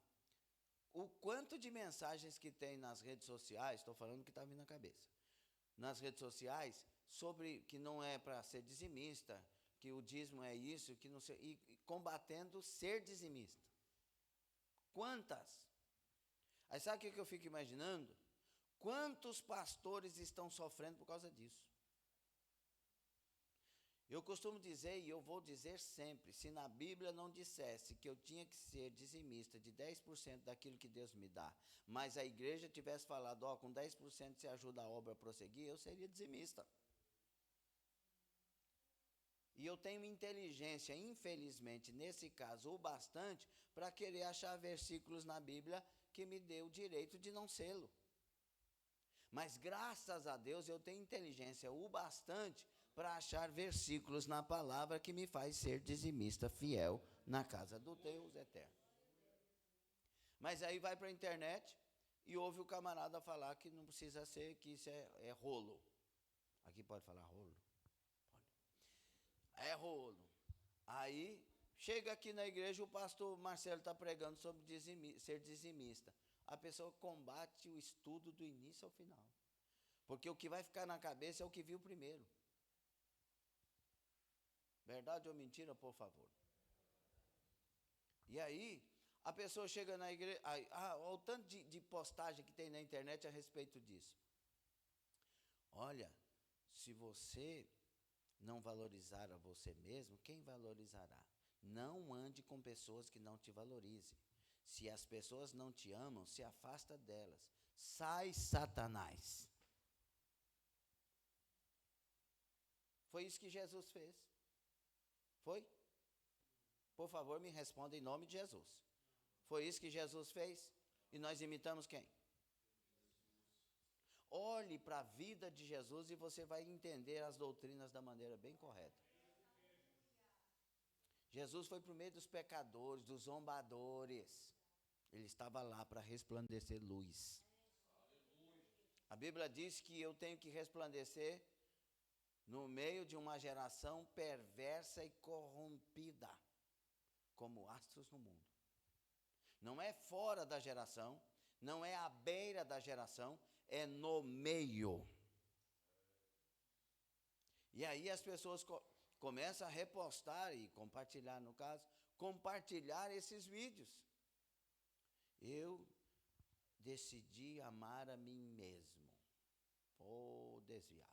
Speaker 1: O quanto de mensagens que tem nas redes sociais, estou falando que está vindo na cabeça, nas redes sociais, sobre que não é para ser dizimista, que o dízimo é isso, que não sei, e combatendo ser dizimista. Quantas? Aí sabe o que eu fico imaginando? Quantos pastores estão sofrendo por causa disso? Eu costumo dizer, e eu vou dizer sempre, se na Bíblia não dissesse que eu tinha que ser dizimista de 10% daquilo que Deus me dá, mas a igreja tivesse falado, ó, com 10% você ajuda a obra a prosseguir, eu seria dizimista. E eu tenho inteligência, infelizmente, nesse caso, o bastante, para querer achar versículos na Bíblia que me dê o direito de não sê-lo. Mas graças a Deus eu tenho inteligência o bastante para achar versículos na palavra que me faz ser dizimista fiel na casa do Deus eterno. Mas aí vai para a internet e ouve o camarada falar que não precisa ser, que isso é rolo. Aqui pode falar rolo? Pode. É rolo. Aí chega aqui na igreja, o pastor Marcelo está pregando sobre ser dizimista. A pessoa combate o estudo do início ao final. Porque o que vai ficar na cabeça é o que viu primeiro. Verdade ou mentira, por favor? E aí, a pessoa chega na igreja... o tanto de postagem que tem na internet a respeito disso. Olha, se você não valorizar a você mesmo, quem valorizará? Não ande com pessoas que não te valorizem. Se as pessoas não te amam, se afasta delas. Sai, Satanás. Foi isso que Jesus fez. Foi? Por favor, me responda em nome de Jesus. Foi isso que Jesus fez? E nós imitamos quem? Olhe para a vida de Jesus e você vai entender as doutrinas da maneira bem correta. Jesus foi por meio dos pecadores, dos zombadores. Ele estava lá para resplandecer luz. A Bíblia diz que eu tenho que resplandecer no meio de uma geração perversa e corrompida, como astros no mundo. Não é fora da geração, não é à beira da geração, é no meio. E aí as pessoas começam a repostar e compartilhar, no caso, compartilhar esses vídeos. Eu decidi amar a mim mesmo. Desviado.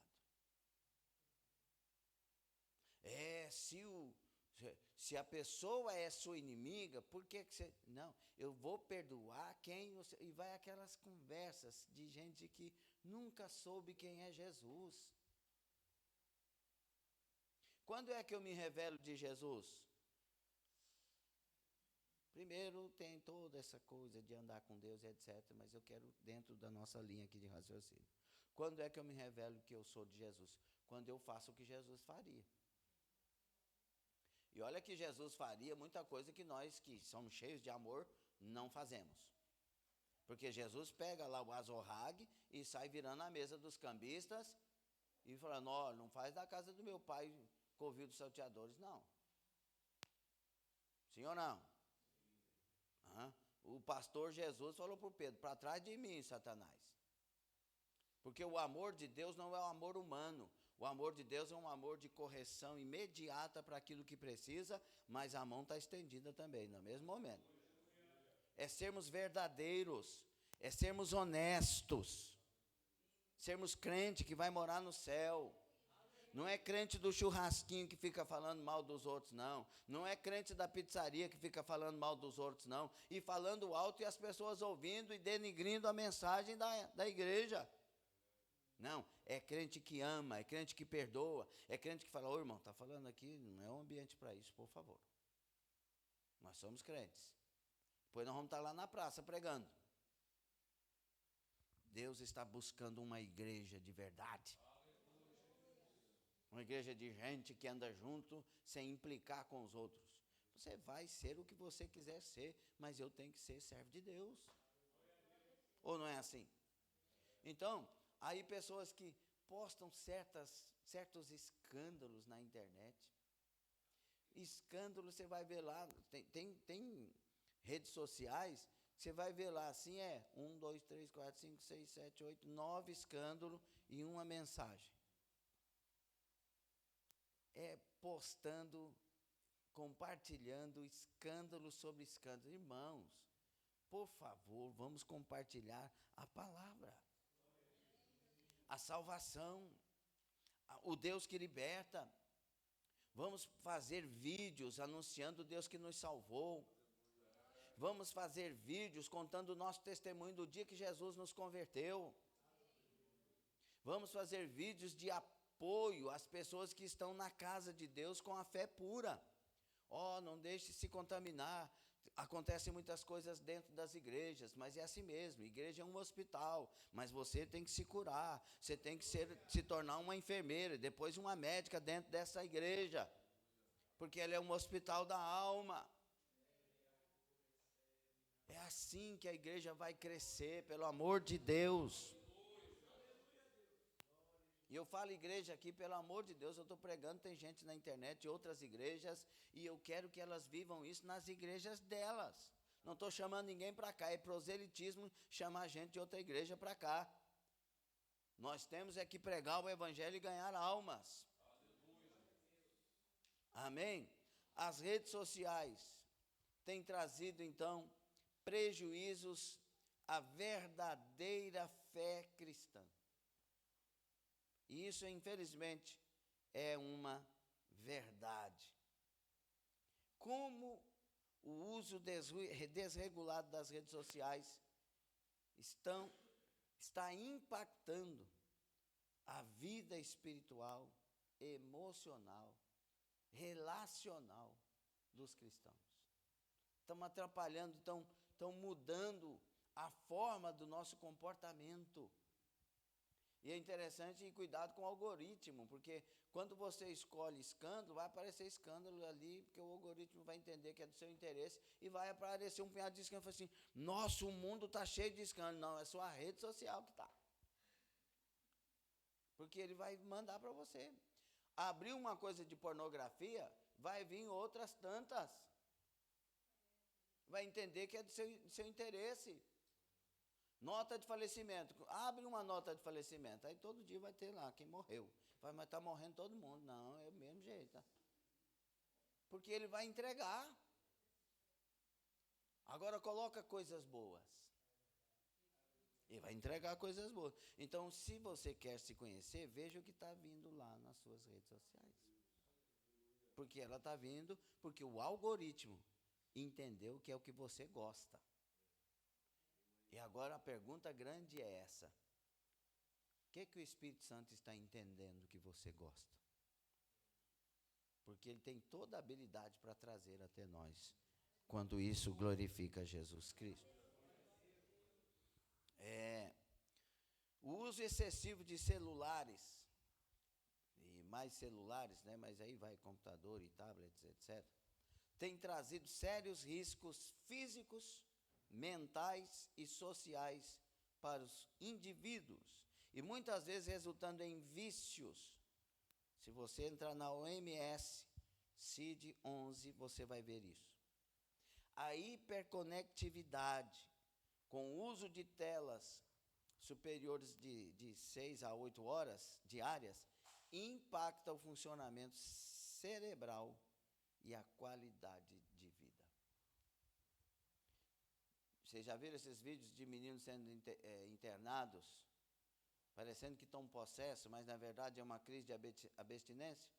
Speaker 1: Se a pessoa é sua inimiga, por que você... Não, eu vou perdoar quem... E vai aquelas conversas de gente que nunca soube quem é Jesus. Quando é que eu me revelo de Jesus? Primeiro tem toda essa coisa de andar com Deus, etc. Mas eu quero dentro da nossa linha aqui de raciocínio. Quando é que eu me revelo que eu sou de Jesus? Quando eu faço o que Jesus faria. E olha que Jesus faria muita coisa que nós, que somos cheios de amor, não fazemos. Porque Jesus pega lá o azorrague e sai virando a mesa dos cambistas e falando, ó, não faz da casa do meu pai covil dos salteadores, não. Sim ou não? O pastor Jesus falou para o Pedro, para trás de mim, Satanás. Porque o amor de Deus não é um amor humano. O amor de Deus é um amor de correção imediata para aquilo que precisa, mas a mão está estendida também, no mesmo momento. É sermos verdadeiros, é sermos honestos, sermos crente que vai morar no céu. Não é crente do churrasquinho que fica falando mal dos outros, não. Não é crente da pizzaria que fica falando mal dos outros, não. E falando alto e as pessoas ouvindo e denigrindo a mensagem da igreja. Não, é crente que ama, é crente que perdoa, é crente que fala, ô irmão, está falando aqui, não é um ambiente para isso, por favor. Nós somos crentes. Depois nós vamos estar lá na praça pregando. Deus está buscando uma igreja de verdade. Uma igreja de gente que anda junto sem implicar com os outros. Você vai ser o que você quiser ser, mas eu tenho que ser servo de Deus. Ou não é assim? Então, aí pessoas que postam certos escândalos na internet. Escândalo, você vai ver lá, tem redes sociais, você vai ver lá, assim 1, 2, 3, 4, 5, 6, 7, 8, 9 escândalos e uma mensagem. Postando, compartilhando escândalo sobre escândalo. Irmãos, por favor, vamos compartilhar a palavra. a salvação, o Deus que liberta. Vamos fazer vídeos anunciando o Deus que nos salvou. Vamos fazer vídeos contando o nosso testemunho do dia que Jesus nos converteu. Vamos fazer vídeos de apoio às pessoas que estão na casa de Deus com a fé pura. Não deixe se contaminar. Acontecem muitas coisas dentro das igrejas, mas é assim mesmo. Igreja é um hospital, mas você tem que se curar. Você tem que se tornar uma enfermeira, depois uma médica dentro dessa igreja, porque ela é um hospital da alma. É assim que a igreja vai crescer, pelo amor de Deus. E eu falo igreja aqui, pelo amor de Deus, eu estou pregando, tem gente na internet de outras igrejas, e eu quero que elas vivam isso nas igrejas delas. Não estou chamando ninguém para cá, é proselitismo chamar gente de outra igreja para cá. Nós temos é que pregar o evangelho e ganhar almas. Amém? As redes sociais têm trazido, então, prejuízos à verdadeira fé cristã. E isso, infelizmente, é uma verdade. Como o uso desregulado das redes sociais está impactando a vida espiritual, emocional, relacional dos cristãos. Estão atrapalhando, estão mudando a forma do nosso comportamento. E é interessante ir cuidado com o algoritmo, porque quando você escolhe escândalo, vai aparecer escândalo ali, porque o algoritmo vai entender que é do seu interesse, e vai aparecer um punhado de escândalo, assim, nossa, o mundo está cheio de escândalo. Não, é só a rede social que está. Porque ele vai mandar para você. Abrir uma coisa de pornografia, vai vir outras tantas. Vai entender que é do seu interesse. Nota de falecimento. Abre uma nota de falecimento. Aí todo dia vai ter lá quem morreu. Vai, mas está morrendo todo mundo. Não, é o mesmo jeito. Tá? Porque ele vai entregar. Agora coloca coisas boas. Ele vai entregar coisas boas. Então, se você quer se conhecer, veja o que está vindo lá nas suas redes sociais. Porque ela está vindo, porque o algoritmo entendeu que é o que você gosta. E agora a pergunta grande é essa. O que o Espírito Santo está entendendo que você gosta? Porque ele tem toda a habilidade para trazer até nós, quando isso glorifica Jesus Cristo. O uso excessivo de celulares, e mais celulares, né, mas aí vai computador e tablets, etc., tem trazido sérios riscos físicos, mentais e sociais para os indivíduos, e muitas vezes resultando em vícios. Se você entrar na OMS, CID-11, você vai ver isso. A hiperconectividade, com o uso de telas superiores de 6 a 8 horas diárias, impacta o funcionamento cerebral e a qualidade de vida. Vocês já viram esses vídeos de meninos sendo internados, parecendo que estão possessos, mas na verdade é uma crise de abstinência?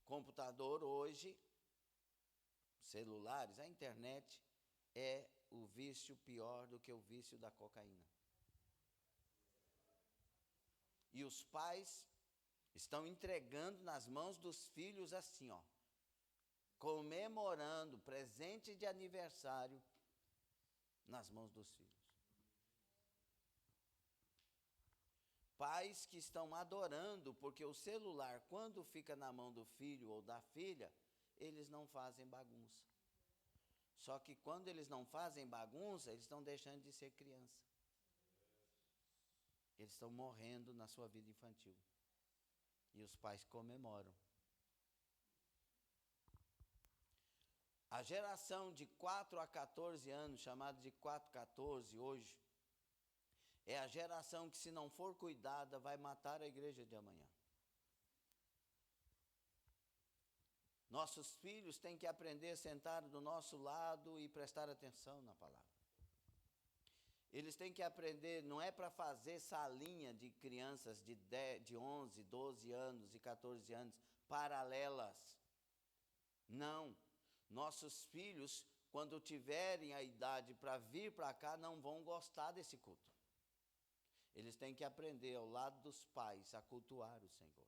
Speaker 1: Computador hoje, celulares, a internet é o vício pior do que o vício da cocaína. E os pais estão entregando nas mãos dos filhos assim, comemorando presente de aniversário nas mãos dos filhos. Pais que estão adorando, porque o celular, quando fica na mão do filho ou da filha, eles não fazem bagunça. Só que quando eles não fazem bagunça, eles estão deixando de ser criança. Eles estão morrendo na sua vida infantil. E os pais comemoram. A geração de 4 a 14 anos, chamada de 4-14 hoje, é a geração que, se não for cuidada, vai matar a igreja de amanhã. Nossos filhos têm que aprender a sentar do nosso lado e prestar atenção na palavra. Eles têm que aprender, não é para fazer salinha de crianças de 11, 12 anos e 14 anos, paralelas. Não. Nossos filhos, quando tiverem a idade para vir para cá, não vão gostar desse culto. Eles têm que aprender ao lado dos pais a cultuar o Senhor.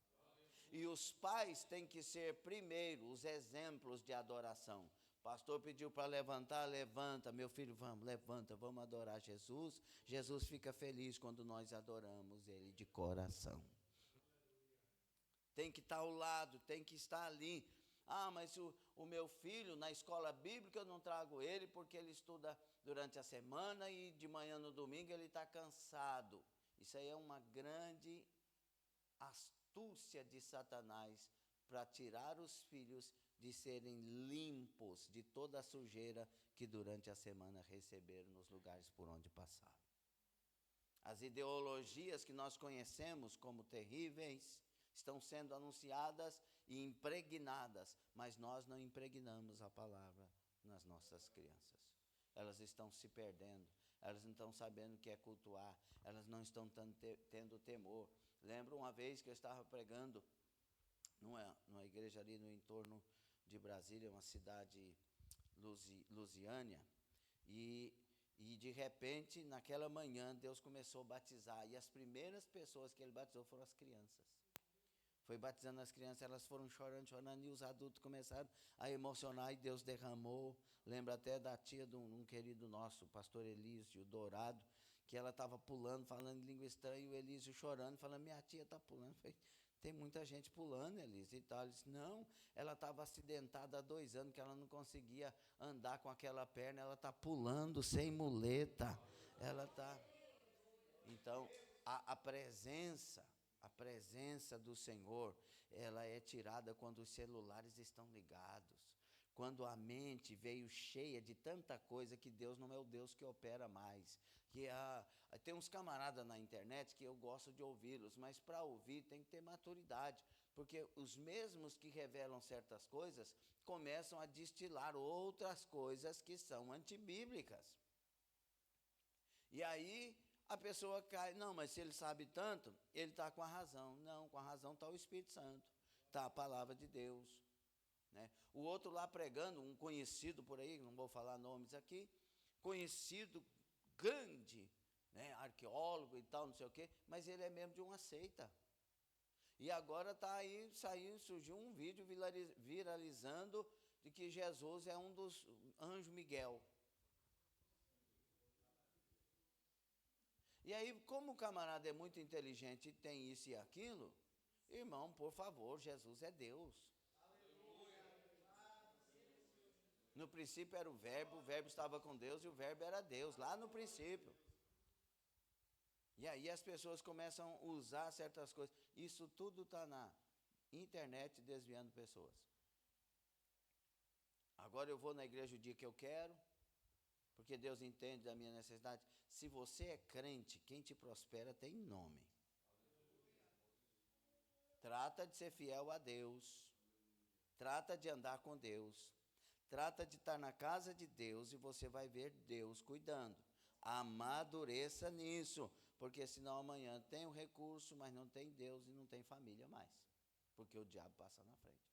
Speaker 1: E os pais têm que ser primeiro os exemplos de adoração. O pastor pediu para levantar, levanta, meu filho, vamos, levanta, vamos adorar Jesus. Jesus fica feliz quando nós adoramos Ele de coração. Tem que estar ao lado, tem que estar ali. Ah, mas o meu filho, na escola bíblica, eu não trago ele porque ele estuda durante a semana e de manhã no domingo ele está cansado. Isso aí é uma grande astúcia de Satanás para tirar os filhos de serem limpos de toda a sujeira que durante a semana receberam nos lugares por onde passaram. As ideologias que nós conhecemos como terríveis estão sendo anunciadas e impregnadas, mas nós não impregnamos a palavra nas nossas crianças. Elas estão se perdendo, elas não estão sabendo o que é cultuar, elas não estão tendo temor. Lembro uma vez que eu estava pregando numa igreja ali no entorno de Brasília, uma cidade Lusiânia, e de repente, naquela manhã, Deus começou a batizar, e as primeiras pessoas que Ele batizou foram as crianças. Foi batizando as crianças, elas foram chorando, e os adultos começaram a emocionar, e Deus derramou. Lembro até da tia de um querido nosso, o pastor Elísio Dourado, que ela estava pulando, falando em língua estranha, e o Elísio chorando, falando, minha tia está pulando. Eu falei, tem muita gente pulando, Elísio, e tal. Ele disse, não, ela estava acidentada há 2 anos, que ela não conseguia andar com aquela perna, ela está pulando sem muleta. Ela está... Então, a presença do Senhor, ela é tirada quando os celulares estão ligados, quando a mente veio cheia de tanta coisa que Deus não é o Deus que opera mais. Tem uns camaradas na internet que eu gosto de ouvi-los, mas para ouvir tem que ter maturidade, porque os mesmos que revelam certas coisas começam a destilar outras coisas que são antibíblicas. E aí a pessoa cai, não, mas se ele sabe tanto, ele está com a razão. Não, com a razão está o Espírito Santo, está a palavra de Deus. Né? O outro lá pregando, um conhecido por aí, não vou falar nomes aqui, conhecido, grande, né, arqueólogo e tal, não sei o quê, mas ele é membro de uma seita. E agora está aí, surgiu um vídeo viralizando de que Jesus é um dos anjos Miguel. E aí, como o camarada é muito inteligente e tem isso e aquilo, irmão, por favor, Jesus é Deus. No princípio era o verbo estava com Deus e o verbo era Deus, lá no princípio. E aí as pessoas começam a usar certas coisas. Isso tudo está na internet desviando pessoas. Agora eu vou na igreja o dia que eu quero, porque Deus entende da minha necessidade. Se você é crente, quem te prospera tem nome. Trata de ser fiel a Deus. Trata de andar com Deus. Trata de estar na casa de Deus e você vai ver Deus cuidando. Amadureça nisso, porque senão amanhã tem o recurso, mas não tem Deus e não tem família mais, porque o diabo passa na frente.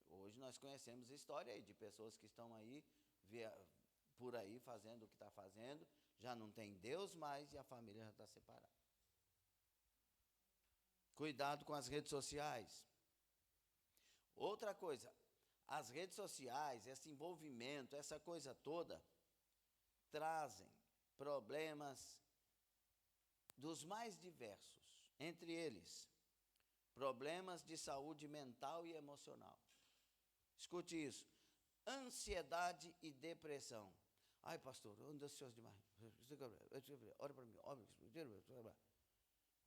Speaker 1: Hoje nós conhecemos história aí de pessoas que estão aí, por aí fazendo o que está fazendo, já não tem Deus mais e a família já está separada. Cuidado com as redes sociais. Outra coisa, as redes sociais, esse envolvimento, essa coisa toda, trazem problemas dos mais diversos, entre eles, problemas de saúde mental e emocional. Escute isso, ansiedade e depressão. Ai, pastor, eu ando ansioso demais. Ora para mim,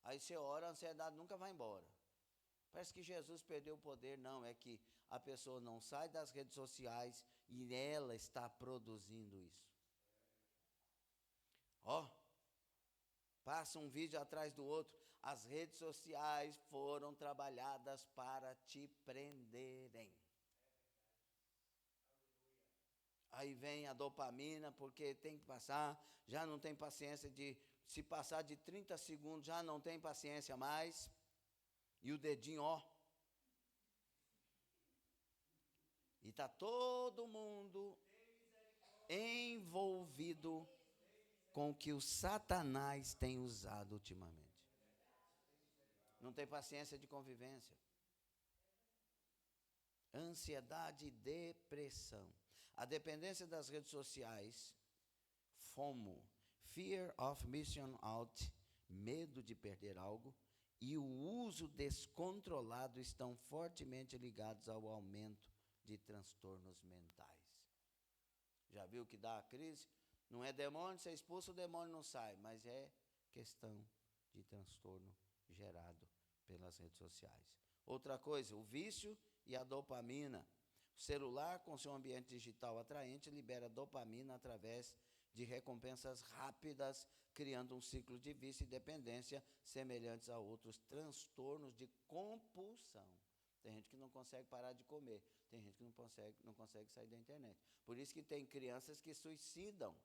Speaker 1: aí você ora, a ansiedade nunca vai embora. Parece que Jesus perdeu o poder. Não, é que a pessoa não sai das redes sociais e ela está produzindo isso. Passa um vídeo atrás do outro. As redes sociais foram trabalhadas para te prenderem. Aí vem a dopamina, porque tem que passar, já não tem paciência se passar de 30 segundos, já não tem paciência mais. E o dedinho, ó. E está todo mundo envolvido com o que o Satanás tem usado ultimamente. Não tem paciência de convivência. Ansiedade e depressão. A dependência das redes sociais, FOMO, Fear of Missing Out, medo de perder algo, e o uso descontrolado estão fortemente ligados ao aumento de transtornos mentais. Já viu que dá a crise? Não é demônio, você expulsa o demônio, não sai, mas é questão de transtorno gerado pelas redes sociais. Outra coisa, o vício e a dopamina. O celular, com seu ambiente digital atraente, libera dopamina através de recompensas rápidas, criando um ciclo de vício e dependência semelhantes a outros transtornos de compulsão. Tem gente que não consegue parar de comer, tem gente que não consegue sair da internet. Por isso que tem crianças que suicidam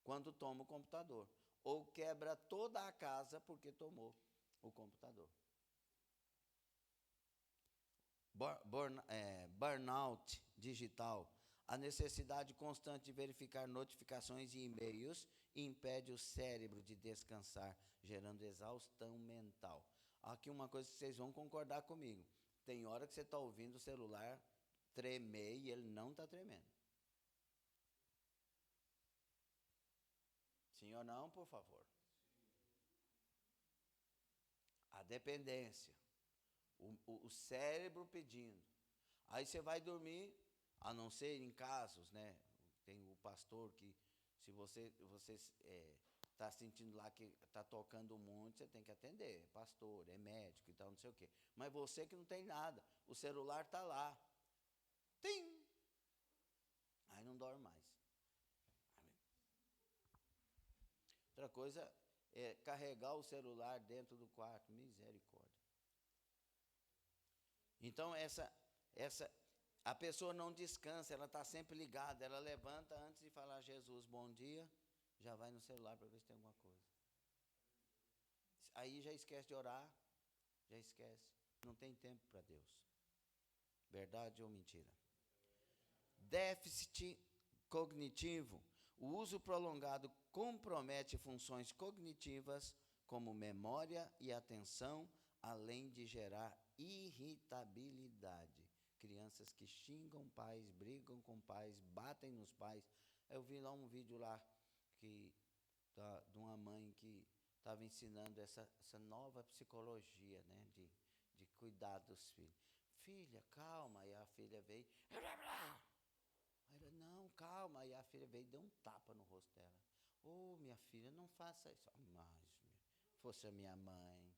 Speaker 1: quando tomam o computador, ou quebra toda a casa porque tomou o computador. Burnout digital. A necessidade constante de verificar notificações e e-mails impede o cérebro de descansar, gerando exaustão mental. Aqui uma coisa que vocês vão concordar comigo. Tem hora que você está ouvindo o celular tremer e ele não está tremendo. Sim ou não, por favor? A dependência. O cérebro pedindo. Aí você vai dormir, a não ser em casos, né? Tem o pastor que, se você está sentindo lá que está tocando muito, você tem que atender. É pastor, é médico e tal, não sei o quê. Mas você que não tem nada, o celular está lá. Tim! Aí não dorme mais. Outra coisa é carregar o celular dentro do quarto. Misericórdia. Então, a pessoa não descansa, ela está sempre ligada. Ela levanta antes de falar Jesus, bom dia, já vai no celular para ver se tem alguma coisa. Aí já esquece de orar, já esquece. Não tem tempo para Deus. Verdade ou mentira? Déficit cognitivo. O uso prolongado compromete funções cognitivas como memória e atenção, além de gerar irritabilidade. Crianças que xingam pais, brigam com pais, batem nos pais. Eu vi lá um vídeo lá de uma mãe que estava ensinando essa nova psicologia, né, de cuidar dos filhos. Filha, calma. E a filha veio. Aí ela, não, calma. E a filha veio e deu um tapa no rosto dela. Ô, minha filha, não faça isso. Mas, fosse a minha mãe.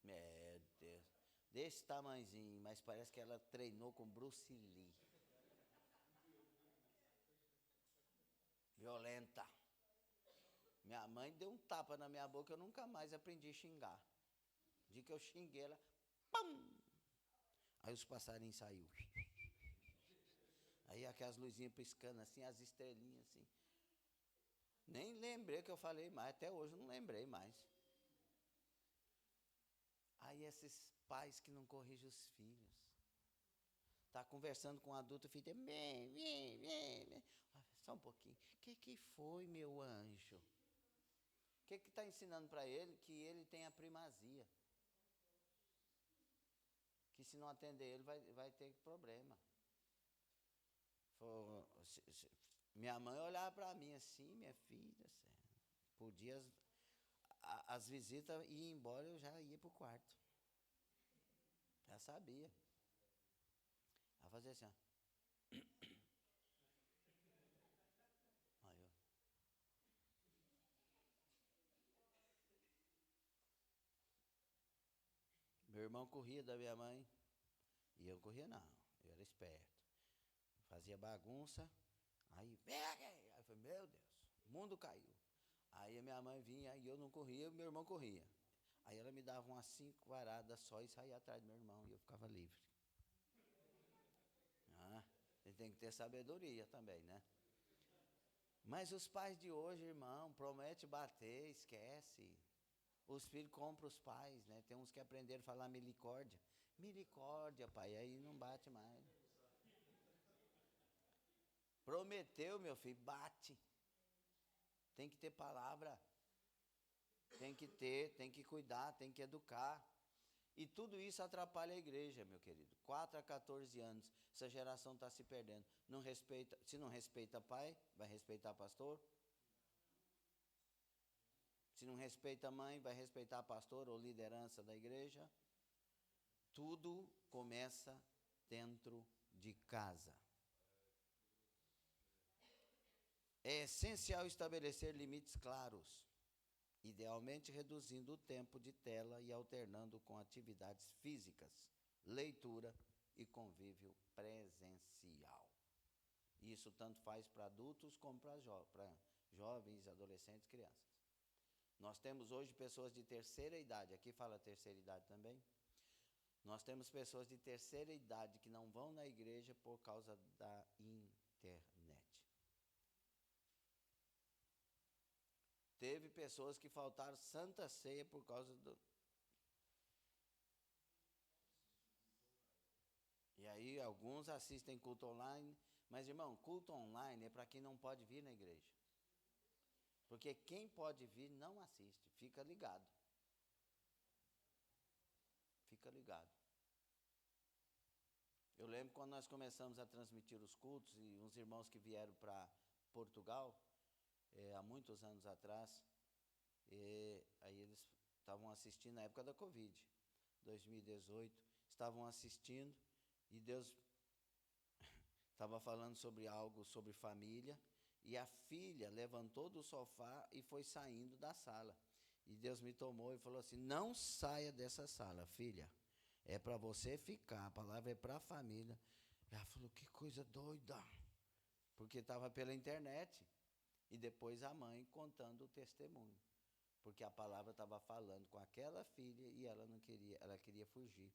Speaker 1: Meu Deus. Desse tamanhozinho, mas parece que ela treinou com Bruce Lee. Violenta. Minha mãe deu um tapa na minha boca, eu nunca mais aprendi a xingar. O dia que eu xinguei ela, pam! Aí os passarinhos saíram. Aí aquelas luzinhas piscando assim, as estrelinhas assim. Nem lembrei que eu falei mais, até hoje eu não lembrei mais. Aí esses pais que não corrigem os filhos. Tá conversando com um adulto, o filho tem... Só um pouquinho. O que foi, meu anjo? O que está ensinando para ele? Que ele tem a primazia. Que se não atender ele, vai ter problema. Minha mãe olhava para mim assim, minha filha, podia... As visitas iam embora, eu já ia para o quarto. Já sabia. Ela fazia assim, ó. Aí, ó. Meu irmão corria da minha mãe. E eu não corria não, eu era esperto. Fazia bagunça. Aí, vem aqui. Aí eu falei, meu Deus, o mundo caiu. Aí a minha mãe vinha e eu não corria, e meu irmão corria. Aí ela me dava umas 5 varadas só e saía atrás do meu irmão e eu ficava livre. ter sabedoria também, né? Mas os pais de hoje, irmão, promete bater, esquece. Os filhos compram os pais, né? Tem uns que aprenderam a falar milicórdia. Milicórdia, pai, aí não bate mais. Prometeu, meu filho, bate. Tem que ter palavra. Tem que ter, tem que cuidar, tem que educar. E tudo isso atrapalha a igreja, meu querido. 4 a 14 anos, essa geração está se perdendo. Não respeita, se não respeita pai, vai respeitar pastor? Se não respeita mãe, vai respeitar pastor ou liderança da igreja? Tudo começa dentro de casa. É essencial estabelecer limites claros, idealmente reduzindo o tempo de tela e alternando com atividades físicas, leitura e convívio presencial. Isso tanto faz para adultos como para jovens, adolescentes, crianças. Nós temos hoje pessoas de terceira idade, aqui fala terceira idade também. Nós temos pessoas de terceira idade que não vão na igreja por causa da internet. Teve pessoas que faltaram Santa Ceia por causa do... E aí alguns assistem culto online, mas irmão, culto online é para quem não pode vir na igreja. Porque quem pode vir não assiste, fica ligado. Fica ligado. Eu lembro quando nós começamos a transmitir os cultos, e uns irmãos que vieram para Portugal, há muitos anos atrás, aí eles estavam assistindo na época da Covid, 2018, estavam assistindo, e Deus estava falando sobre algo, sobre família, e a filha levantou do sofá e foi saindo da sala. E Deus me tomou e falou assim: não saia dessa sala, filha. É para você ficar, a palavra é para a família. Ela falou: que coisa doida. Porque estava pela internet. E depois a mãe contando o testemunho. Porque a palavra estava falando com aquela filha e ela não queria, ela queria fugir.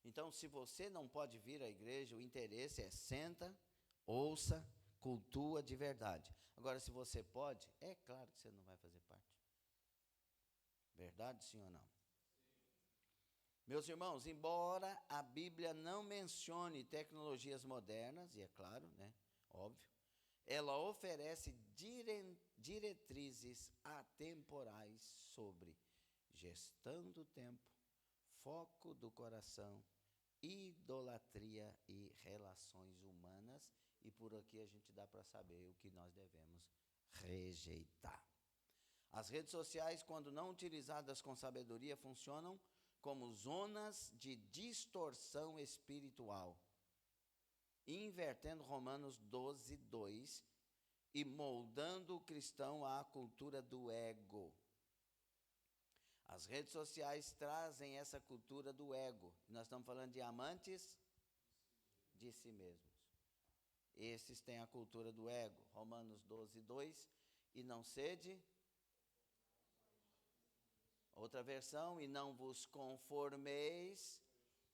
Speaker 1: Então, se você não pode vir à igreja, o interesse é senta, ouça, cultua de verdade. Agora, se você pode, é claro que você não vai fazer parte. Verdade, sim ou não? Sim. Meus irmãos, embora a Bíblia não mencione tecnologias modernas, e é claro, né, óbvio, ela oferece diretrizes atemporais sobre gestão do tempo, foco do coração, idolatria e relações humanas, e por aqui a gente dá para saber o que nós devemos rejeitar. As redes sociais, quando não utilizadas com sabedoria, funcionam como zonas de distorção espiritual, invertendo Romanos 12, 2 e moldando o cristão à cultura do ego. As redes sociais trazem essa cultura do ego. Nós estamos falando de amantes de si mesmos. Esses têm a cultura do ego. Romanos 12, 2. E não sede. Outra versão, e não vos conformeis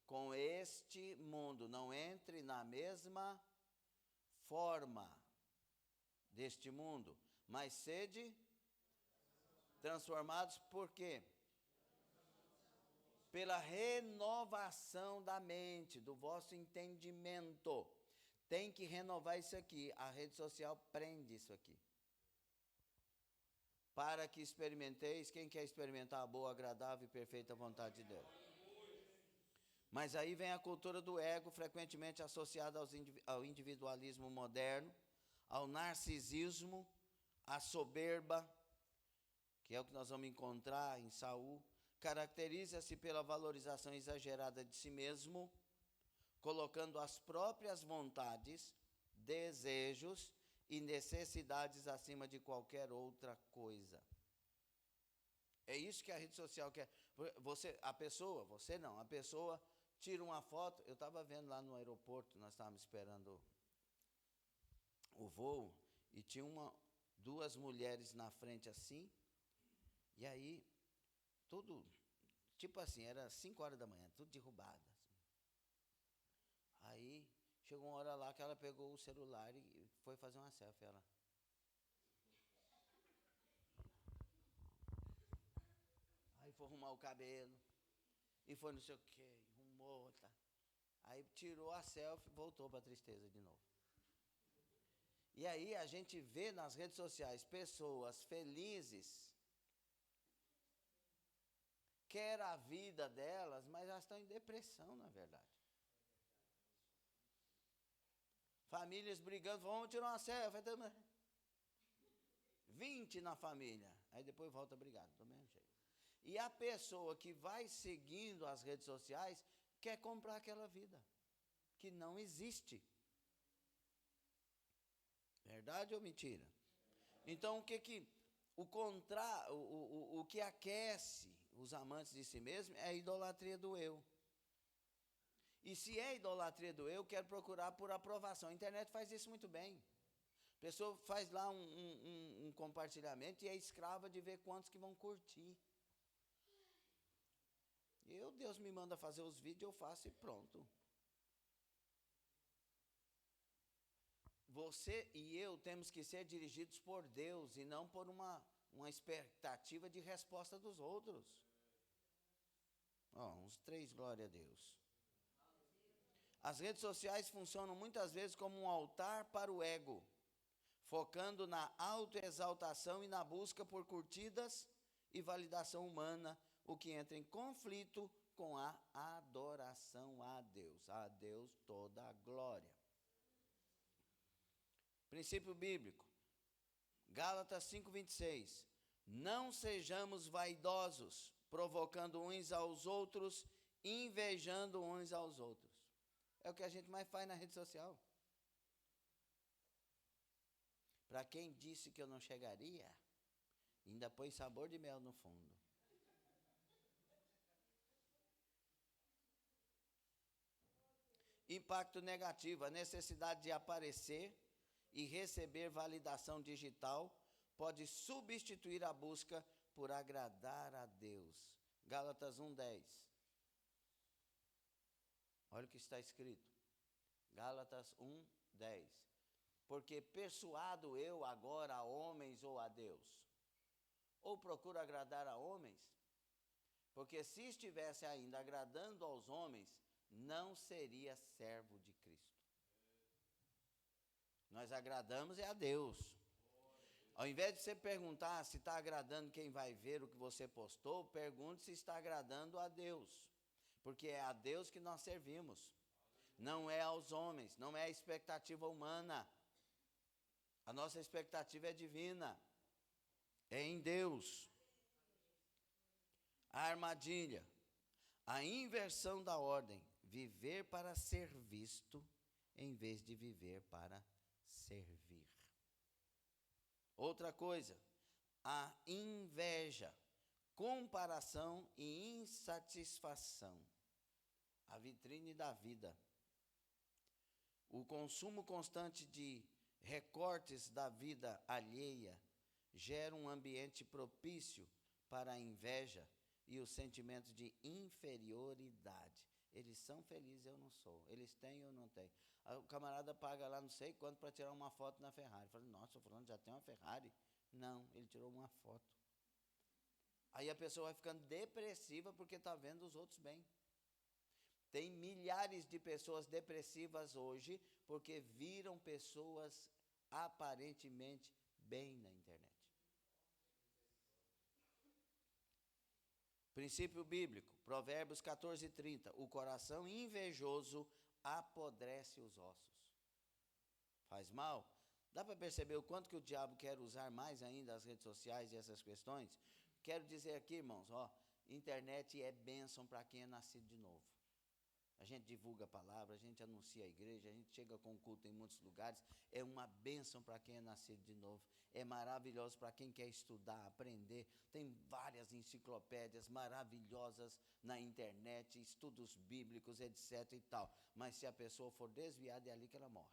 Speaker 1: com este mundo. Não entre na mesma forma deste mundo. Mas sede transformados por quê? Pela renovação da mente, do vosso entendimento. Tem que renovar isso aqui. A rede social prende isso aqui. Para que experimenteis, quem quer experimentar a boa, agradável e perfeita vontade de Deus? Mas aí vem a cultura do ego, frequentemente associada ao individualismo moderno, ao narcisismo, à soberba, que é o que nós vamos encontrar em Saul. Caracteriza-se pela valorização exagerada de si mesmo, colocando as próprias vontades, desejos e necessidades acima de qualquer outra coisa. É isso que a rede social quer. A pessoa tira uma foto. Eu estava vendo lá no aeroporto, nós estávamos esperando o voo, e tinha duas mulheres na frente assim, e aí, tudo, tipo assim, era 5 horas da manhã, tudo derrubado. Assim. Aí, Chegou uma hora lá que ela pegou o celular e foi fazer uma selfie. Ela. Aí foi arrumar o cabelo. E foi não sei o quê, arrumou, tá. Aí tirou a selfie e voltou para a tristeza de novo. E aí a gente vê nas redes sociais pessoas felizes, quer a vida delas, mas elas estão em depressão, na verdade. Famílias brigando, vamos tirar uma selfie. 20 na família. Aí depois volta brigado, do mesmo jeito. E a pessoa que vai seguindo as redes sociais quer comprar aquela vida que não existe. Verdade ou mentira? Então, o que aquece os amantes de si mesmo é a idolatria do eu. E se é idolatria do eu, quero procurar por aprovação. A internet faz isso muito bem. A pessoa faz lá um compartilhamento e é escrava de ver quantos que vão curtir. Deus me manda fazer os vídeos, eu faço e pronto. Você e eu temos que ser dirigidos por Deus e não por uma expectativa de resposta dos outros. Uns 3, glória a Deus. As redes sociais funcionam muitas vezes como um altar para o ego, focando na autoexaltação e na busca por curtidas e validação humana, o que entra em conflito com a adoração a Deus. A Deus toda a glória. Princípio bíblico. Gálatas 5:26. Não sejamos vaidosos, provocando uns aos outros, invejando uns aos outros. É o que a gente mais faz na rede social. Para quem disse que eu não chegaria, ainda pôs sabor de mel no fundo. Impacto negativo, a necessidade de aparecer e receber validação digital pode substituir a busca por agradar a Deus. Gálatas 1:10. Olha o que está escrito. Gálatas 1:10. Porque persuado eu agora a homens ou a Deus? Ou procuro agradar a homens? Porque se estivesse ainda agradando aos homens, não seria servo de Cristo. Nós agradamos a Deus. Ao invés de você perguntar se está agradando quem vai ver o que você postou, pergunte se está agradando a Deus. Porque é a Deus que nós servimos. Não é aos homens, não é a expectativa humana. A nossa expectativa é divina. É em Deus. A armadilha. A inversão da ordem. Viver para ser visto em vez de viver para servir. Outra coisa, a inveja, comparação e insatisfação. A vitrine da vida. O consumo constante de recortes da vida alheia gera um ambiente propício para a inveja e o sentimento de inferioridade. Eles são felizes, eu não sou. Eles têm, eu não tenho. O camarada paga lá não sei quanto para tirar uma foto na Ferrari. Fala, nossa, o fulano já tem uma Ferrari? Não, ele tirou uma foto. Aí a pessoa vai ficando depressiva porque está vendo os outros bem. Tem milhares de pessoas depressivas hoje porque viram pessoas aparentemente bem na internet. Princípio bíblico, Provérbios 14:30. O coração invejoso apodrece os ossos. Faz mal? Dá para perceber o quanto que o diabo quer usar mais ainda as redes sociais e essas questões? Quero dizer aqui, irmãos, internet é bênção para quem é nascido de novo. A gente divulga a palavra, a gente anuncia a igreja, a gente chega com culto em muitos lugares. É uma bênção para quem é nascido de novo. É maravilhoso para quem quer estudar, aprender. Tem várias enciclopédias maravilhosas na internet, estudos bíblicos, etc. e tal. Mas se a pessoa for desviada, é ali que ela morre.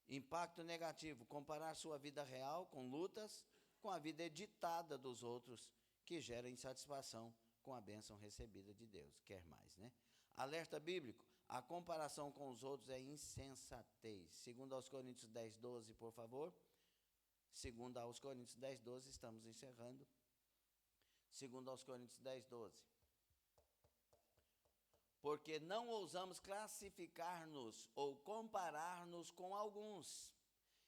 Speaker 1: Impacto negativo, comparar sua vida real com lutas, com a vida editada dos outros, que gera insatisfação com a bênção recebida de Deus. Quer mais, né? Alerta bíblico: a comparação com os outros é insensatez. Segundo aos Coríntios 10, 12, por favor. Segundo aos Coríntios 10, 12, estamos encerrando. Segundo aos Coríntios 10, 12. Porque não ousamos classificar-nos ou comparar-nos com alguns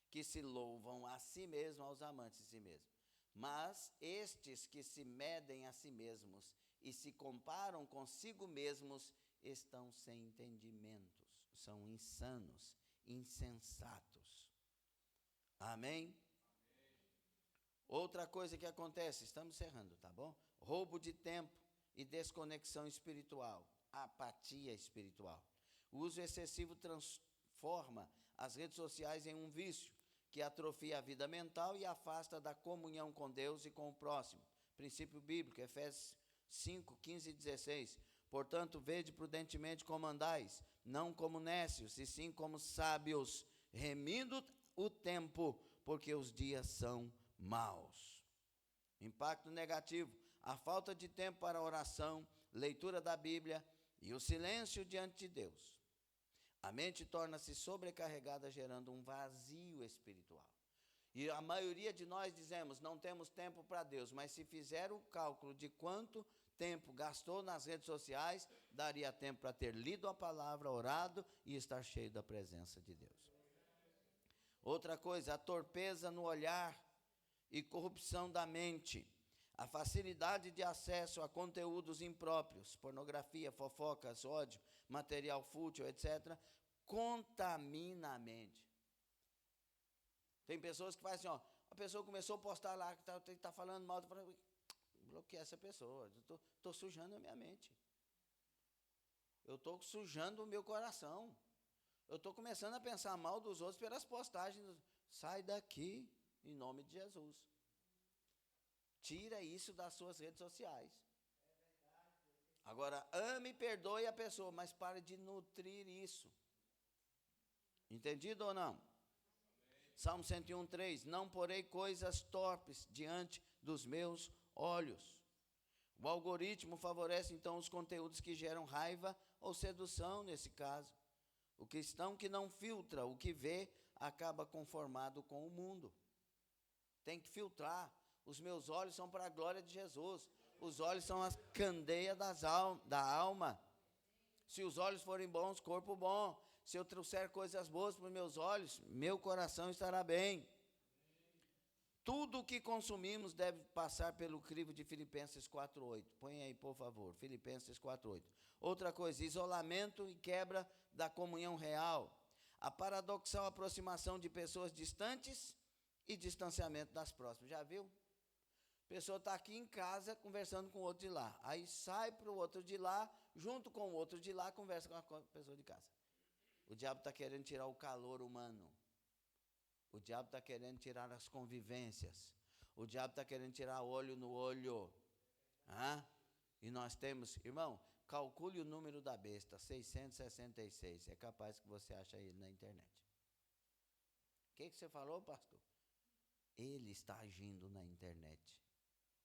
Speaker 1: que se louvam a si mesmos, aos amantes de si mesmos. Mas estes que se medem a si mesmos e se comparam consigo mesmos estão sem entendimentos, são insanos, insensatos. Amém? Outra coisa que acontece, estamos encerrando, tá bom? Roubo de tempo e desconexão espiritual, apatia espiritual. O uso excessivo transforma as redes sociais em um vício que atrofia a vida mental e afasta da comunhão com Deus e com o próximo. Princípio bíblico, Efésios 5, 15 e 16. Portanto, vede prudentemente como andais, não como nécios, e sim como sábios, remindo o tempo, porque os dias são maus. Impacto negativo: a falta de tempo para oração, leitura da Bíblia e o silêncio diante de Deus. A mente torna-se sobrecarregada, gerando um vazio espiritual. E a maioria de nós dizemos, não temos tempo para Deus, mas se fizer o cálculo de quanto tempo gastou nas redes sociais, daria tempo para ter lido a palavra, orado e estar cheio da presença de Deus. Outra coisa, a torpeza no olhar e corrupção da mente. A facilidade de acesso a conteúdos impróprios, pornografia, fofocas, ódio, material fútil, etc., contamina a mente. Tem pessoas que fazem assim, a pessoa começou a postar lá, que está falando mal, bloqueia essa pessoa, estou sujando a minha mente. Eu estou sujando o meu coração. Eu estou começando a pensar mal dos outros pelas postagens. Sai daqui, em nome de Jesus. Tira isso das suas redes sociais. Agora, ame e perdoe a pessoa, mas pare de nutrir isso. Entendido ou não? Salmo 101, 3. Não porei coisas torpes diante dos meus olhos. O algoritmo favorece, então, os conteúdos que geram raiva ou sedução, nesse caso. O cristão que não filtra o que vê, acaba conformado com o mundo. Tem que filtrar. Os meus olhos são para a glória de Jesus. Os olhos são as candeias da alma. Se os olhos forem bons, corpo bom. Se eu trouxer coisas boas para os meus olhos, meu coração estará bem. Tudo o que consumimos deve passar pelo crivo de Filipenses 4:8. Põe aí, por favor, Filipenses 4:8. Outra coisa, isolamento e quebra da comunhão real. A paradoxal aproximação de pessoas distantes e distanciamento das próximas. Já viu? A pessoa está aqui em casa conversando com o outro de lá. Aí sai para o outro de lá, junto com o outro de lá, conversa com a pessoa de casa. O diabo está querendo tirar o calor humano. O diabo está querendo tirar as convivências. O diabo está querendo tirar olho no olho. E nós temos, irmão, calcule o número da besta, 666. É capaz que você ache ele na internet. O que você falou, pastor? Ele está agindo na internet,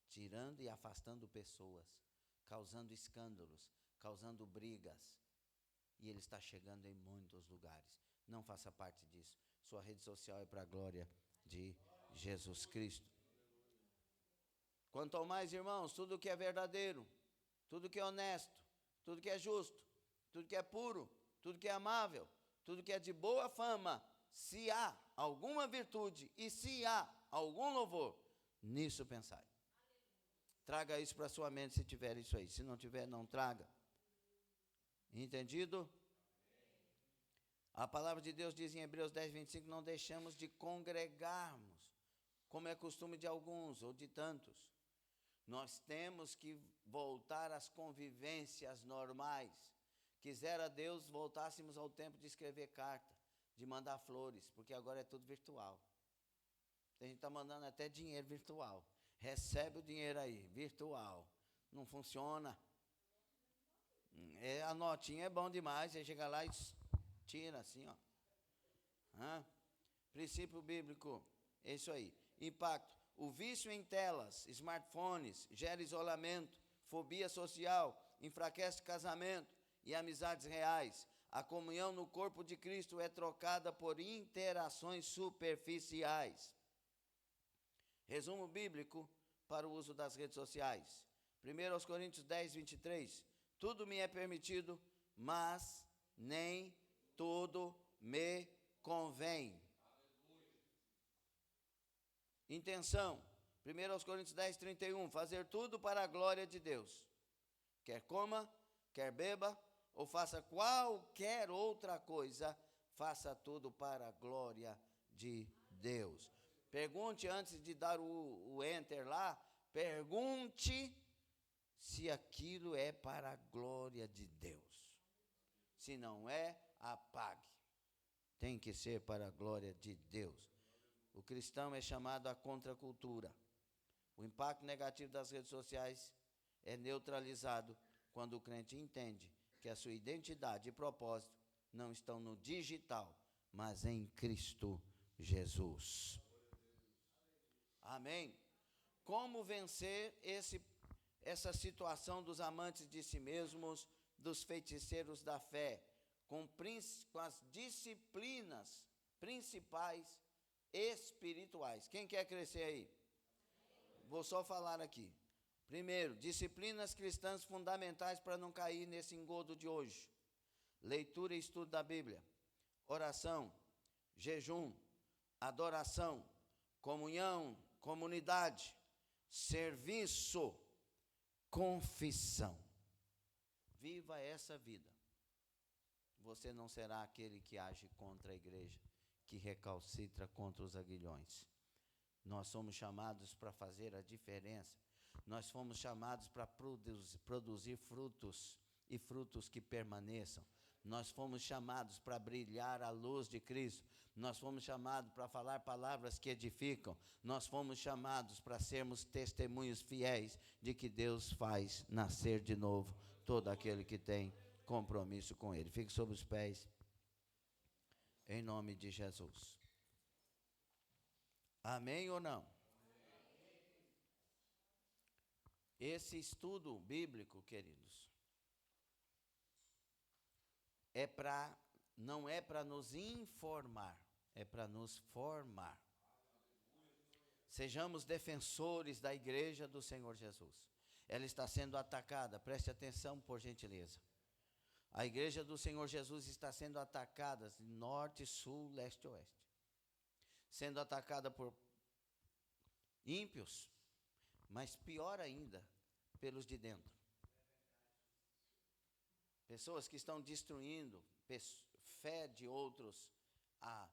Speaker 1: tirando e afastando pessoas, causando escândalos, causando brigas. E ele está chegando em muitos lugares. Não faça parte disso. Sua rede social é para a glória de Jesus Cristo. Quanto ao mais, irmãos, tudo que é verdadeiro, tudo que é honesto, tudo que é justo, tudo que é puro, tudo que é amável, tudo que é de boa fama, se há alguma virtude e se há algum louvor, nisso pensai. Traga isso para a sua mente se tiver isso aí. Se não tiver, não traga. Entendido? A palavra de Deus diz em Hebreus 10, 25, não deixamos de congregarmos, como é costume de alguns ou de tantos. Nós temos que voltar às convivências normais. Quisera Deus voltássemos ao tempo de escrever carta, de mandar flores, porque agora é tudo virtual. A gente está mandando até dinheiro virtual. Recebe o dinheiro aí, virtual. Não funciona. A notinha é bom demais, você chega lá e tira assim, ó. Princípio bíblico, é isso aí. Impacto. O vício em telas, smartphones, gera isolamento, fobia social, enfraquece casamento e amizades reais. A comunhão no corpo de Cristo é trocada por interações superficiais. Resumo bíblico para o uso das redes sociais. 1 Coríntios 10, 23. Tudo me é permitido, mas nem tudo me convém. Intenção. 1 Coríntios 10, 31. Fazer tudo para a glória de Deus. Quer coma, quer beba, ou faça qualquer outra coisa, faça tudo para a glória de Deus. Pergunte antes de dar o enter lá, pergunte se aquilo é para a glória de Deus. Se não é, apague. Tem que ser para a glória de Deus. O cristão é chamado à contracultura. O impacto negativo das redes sociais é neutralizado quando o crente entende que a sua identidade e propósito não estão no digital, mas em Cristo Jesus. Amém? Como vencer essa situação dos amantes de si mesmos, dos feiticeiros da fé, com as disciplinas principais espirituais? Quem quer crescer aí? Vou só falar aqui. Primeiro, disciplinas cristãs fundamentais para não cair nesse engodo de hoje. Leitura e estudo da Bíblia, oração, jejum, adoração, comunhão, comunidade, serviço, confissão. Viva essa vida. Você não será aquele que age contra a igreja, que recalcitra contra os aguilhões. Nós somos chamados para fazer a diferença. Nós fomos chamados para produzir frutos, e frutos que permaneçam. Nós fomos chamados para brilhar a luz de Cristo. Nós fomos chamados para falar palavras que edificam. Nós fomos chamados para sermos testemunhos fiéis de que Deus faz nascer de novo todo aquele que tem compromisso com Ele. Fique sobre os pés, em nome de Jesus. Amém ou não? Esse estudo bíblico, queridos, não é para nos informar, é para nos formar. Sejamos defensores da igreja do Senhor Jesus. Ela está sendo atacada, preste atenção, por gentileza. A igreja do Senhor Jesus está sendo atacada de norte, sul, leste e oeste. Sendo atacada por ímpios, mas pior ainda, pelos de dentro. Pessoas que estão destruindo fé de outros, a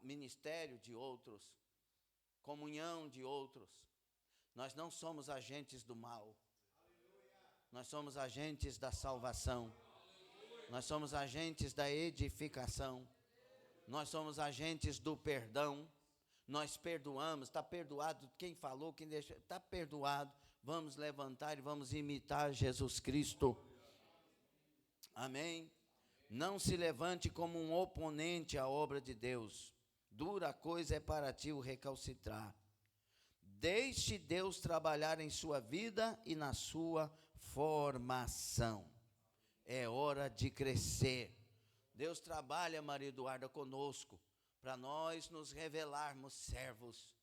Speaker 1: ministério de outros, comunhão de outros. Nós não somos agentes do mal. Nós somos agentes da salvação. Nós somos agentes da edificação. Nós somos agentes do perdão. Nós perdoamos, está perdoado. Quem falou, quem deixou, está perdoado. Vamos levantar e vamos imitar Jesus Cristo. Amém? Não se levante como um oponente à obra de Deus. Dura coisa é para ti o recalcitrar. Deixe Deus trabalhar em sua vida e na sua formação. É hora de crescer. Deus trabalha, Maria Eduarda, conosco, para nós nos revelarmos servos,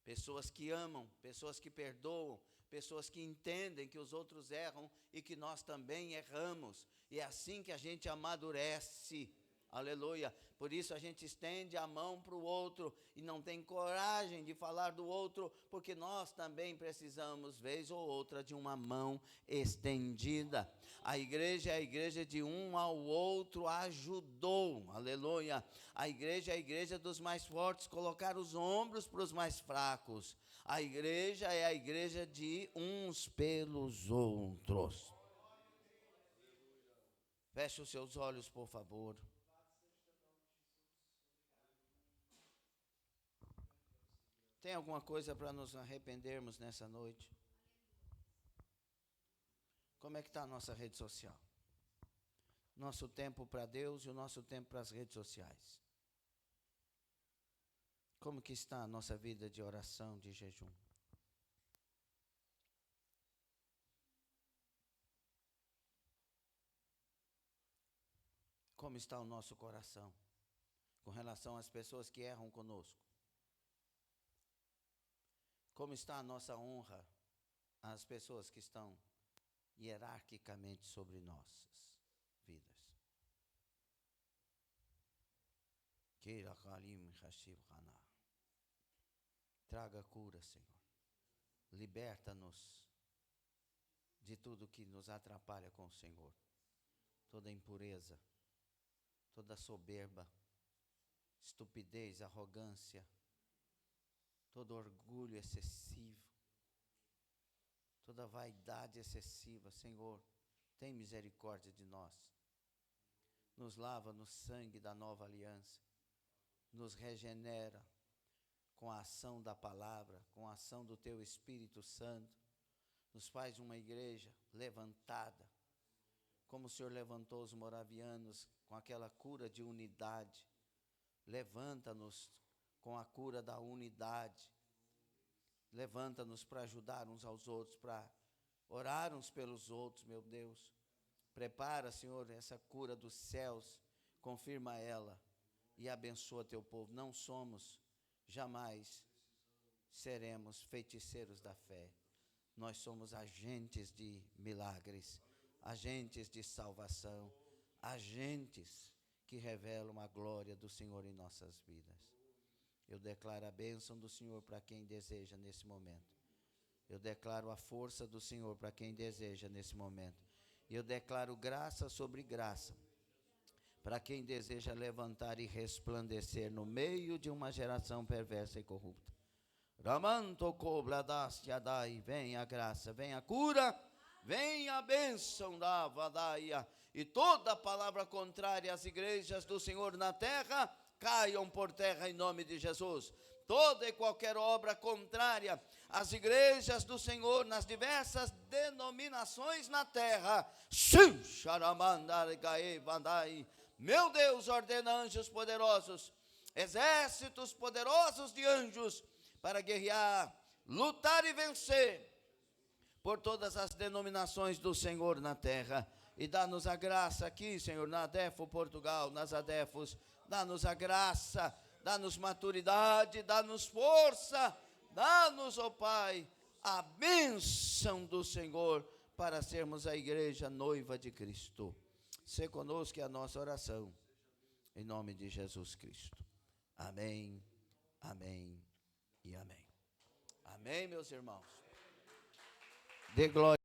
Speaker 1: pessoas que amam, pessoas que perdoam, pessoas que entendem que os outros erram e que nós também erramos. E é assim que a gente amadurece. Aleluia. Por isso a gente estende a mão para o outro e não tem coragem de falar do outro, porque nós também precisamos, vez ou outra, de uma mão estendida. A igreja é a igreja de um ao outro ajudou. Aleluia. A igreja é a igreja dos mais fortes, colocar os ombros para os mais fracos. A igreja é a igreja de uns pelos outros. Feche os seus olhos, por favor. Tem alguma coisa para nos arrependermos nessa noite? Como é que está a nossa rede social? Nosso tempo para Deus e o nosso tempo para as redes sociais. Como que está a nossa vida de oração, de jejum? Como está o nosso coração com relação às pessoas que erram conosco? Como está a nossa honra às pessoas que estão hierarquicamente sobre nossas vidas? Traga cura, Senhor. Liberta-nos de tudo que nos atrapalha com o Senhor. Toda impureza, toda soberba, estupidez, arrogância, todo orgulho excessivo, toda vaidade excessiva. Senhor, tem misericórdia de nós. Nos lava no sangue da nova aliança. Nos regenera com a ação da palavra, com a ação do Teu Espírito Santo. Nos faz uma igreja levantada, como o Senhor levantou os moravianos com aquela cura de unidade. Levanta-nos com a cura da unidade. Levanta-nos para ajudar uns aos outros, para orar uns pelos outros, meu Deus. Prepara, Senhor, essa cura dos céus, confirma ela e abençoa Teu povo. Não somos, jamais seremos feiticeiros da fé. Nós somos agentes de milagres, agentes de salvação, agentes que revelam a glória do Senhor em nossas vidas. Eu declaro a bênção do Senhor para quem deseja nesse momento. Eu declaro a força do Senhor para quem deseja nesse momento. Eu declaro graça sobre graça para quem deseja levantar e resplandecer no meio de uma geração perversa e corrupta. Ramanto cobradas yadai, vem a graça, vem a cura, vem a bênção da Vadaia. E toda palavra contrária às igrejas do Senhor na terra, caiam por terra em nome de Jesus. Toda e qualquer obra contrária às igrejas do Senhor nas diversas denominações na terra, meu Deus, ordena anjos poderosos, exércitos poderosos de anjos, para guerrear, lutar e vencer por todas as denominações do Senhor na terra. E dá-nos a graça aqui, Senhor, na ADEFO Portugal, nas ADEFOS, dá-nos a graça, dá-nos maturidade, dá-nos força, dá-nos, ó Pai, a bênção do Senhor, para sermos a igreja noiva de Cristo. Se conosco é a nossa oração, em nome de Jesus Cristo. Amém, amém e amém. Amém, meus irmãos. Dê glória.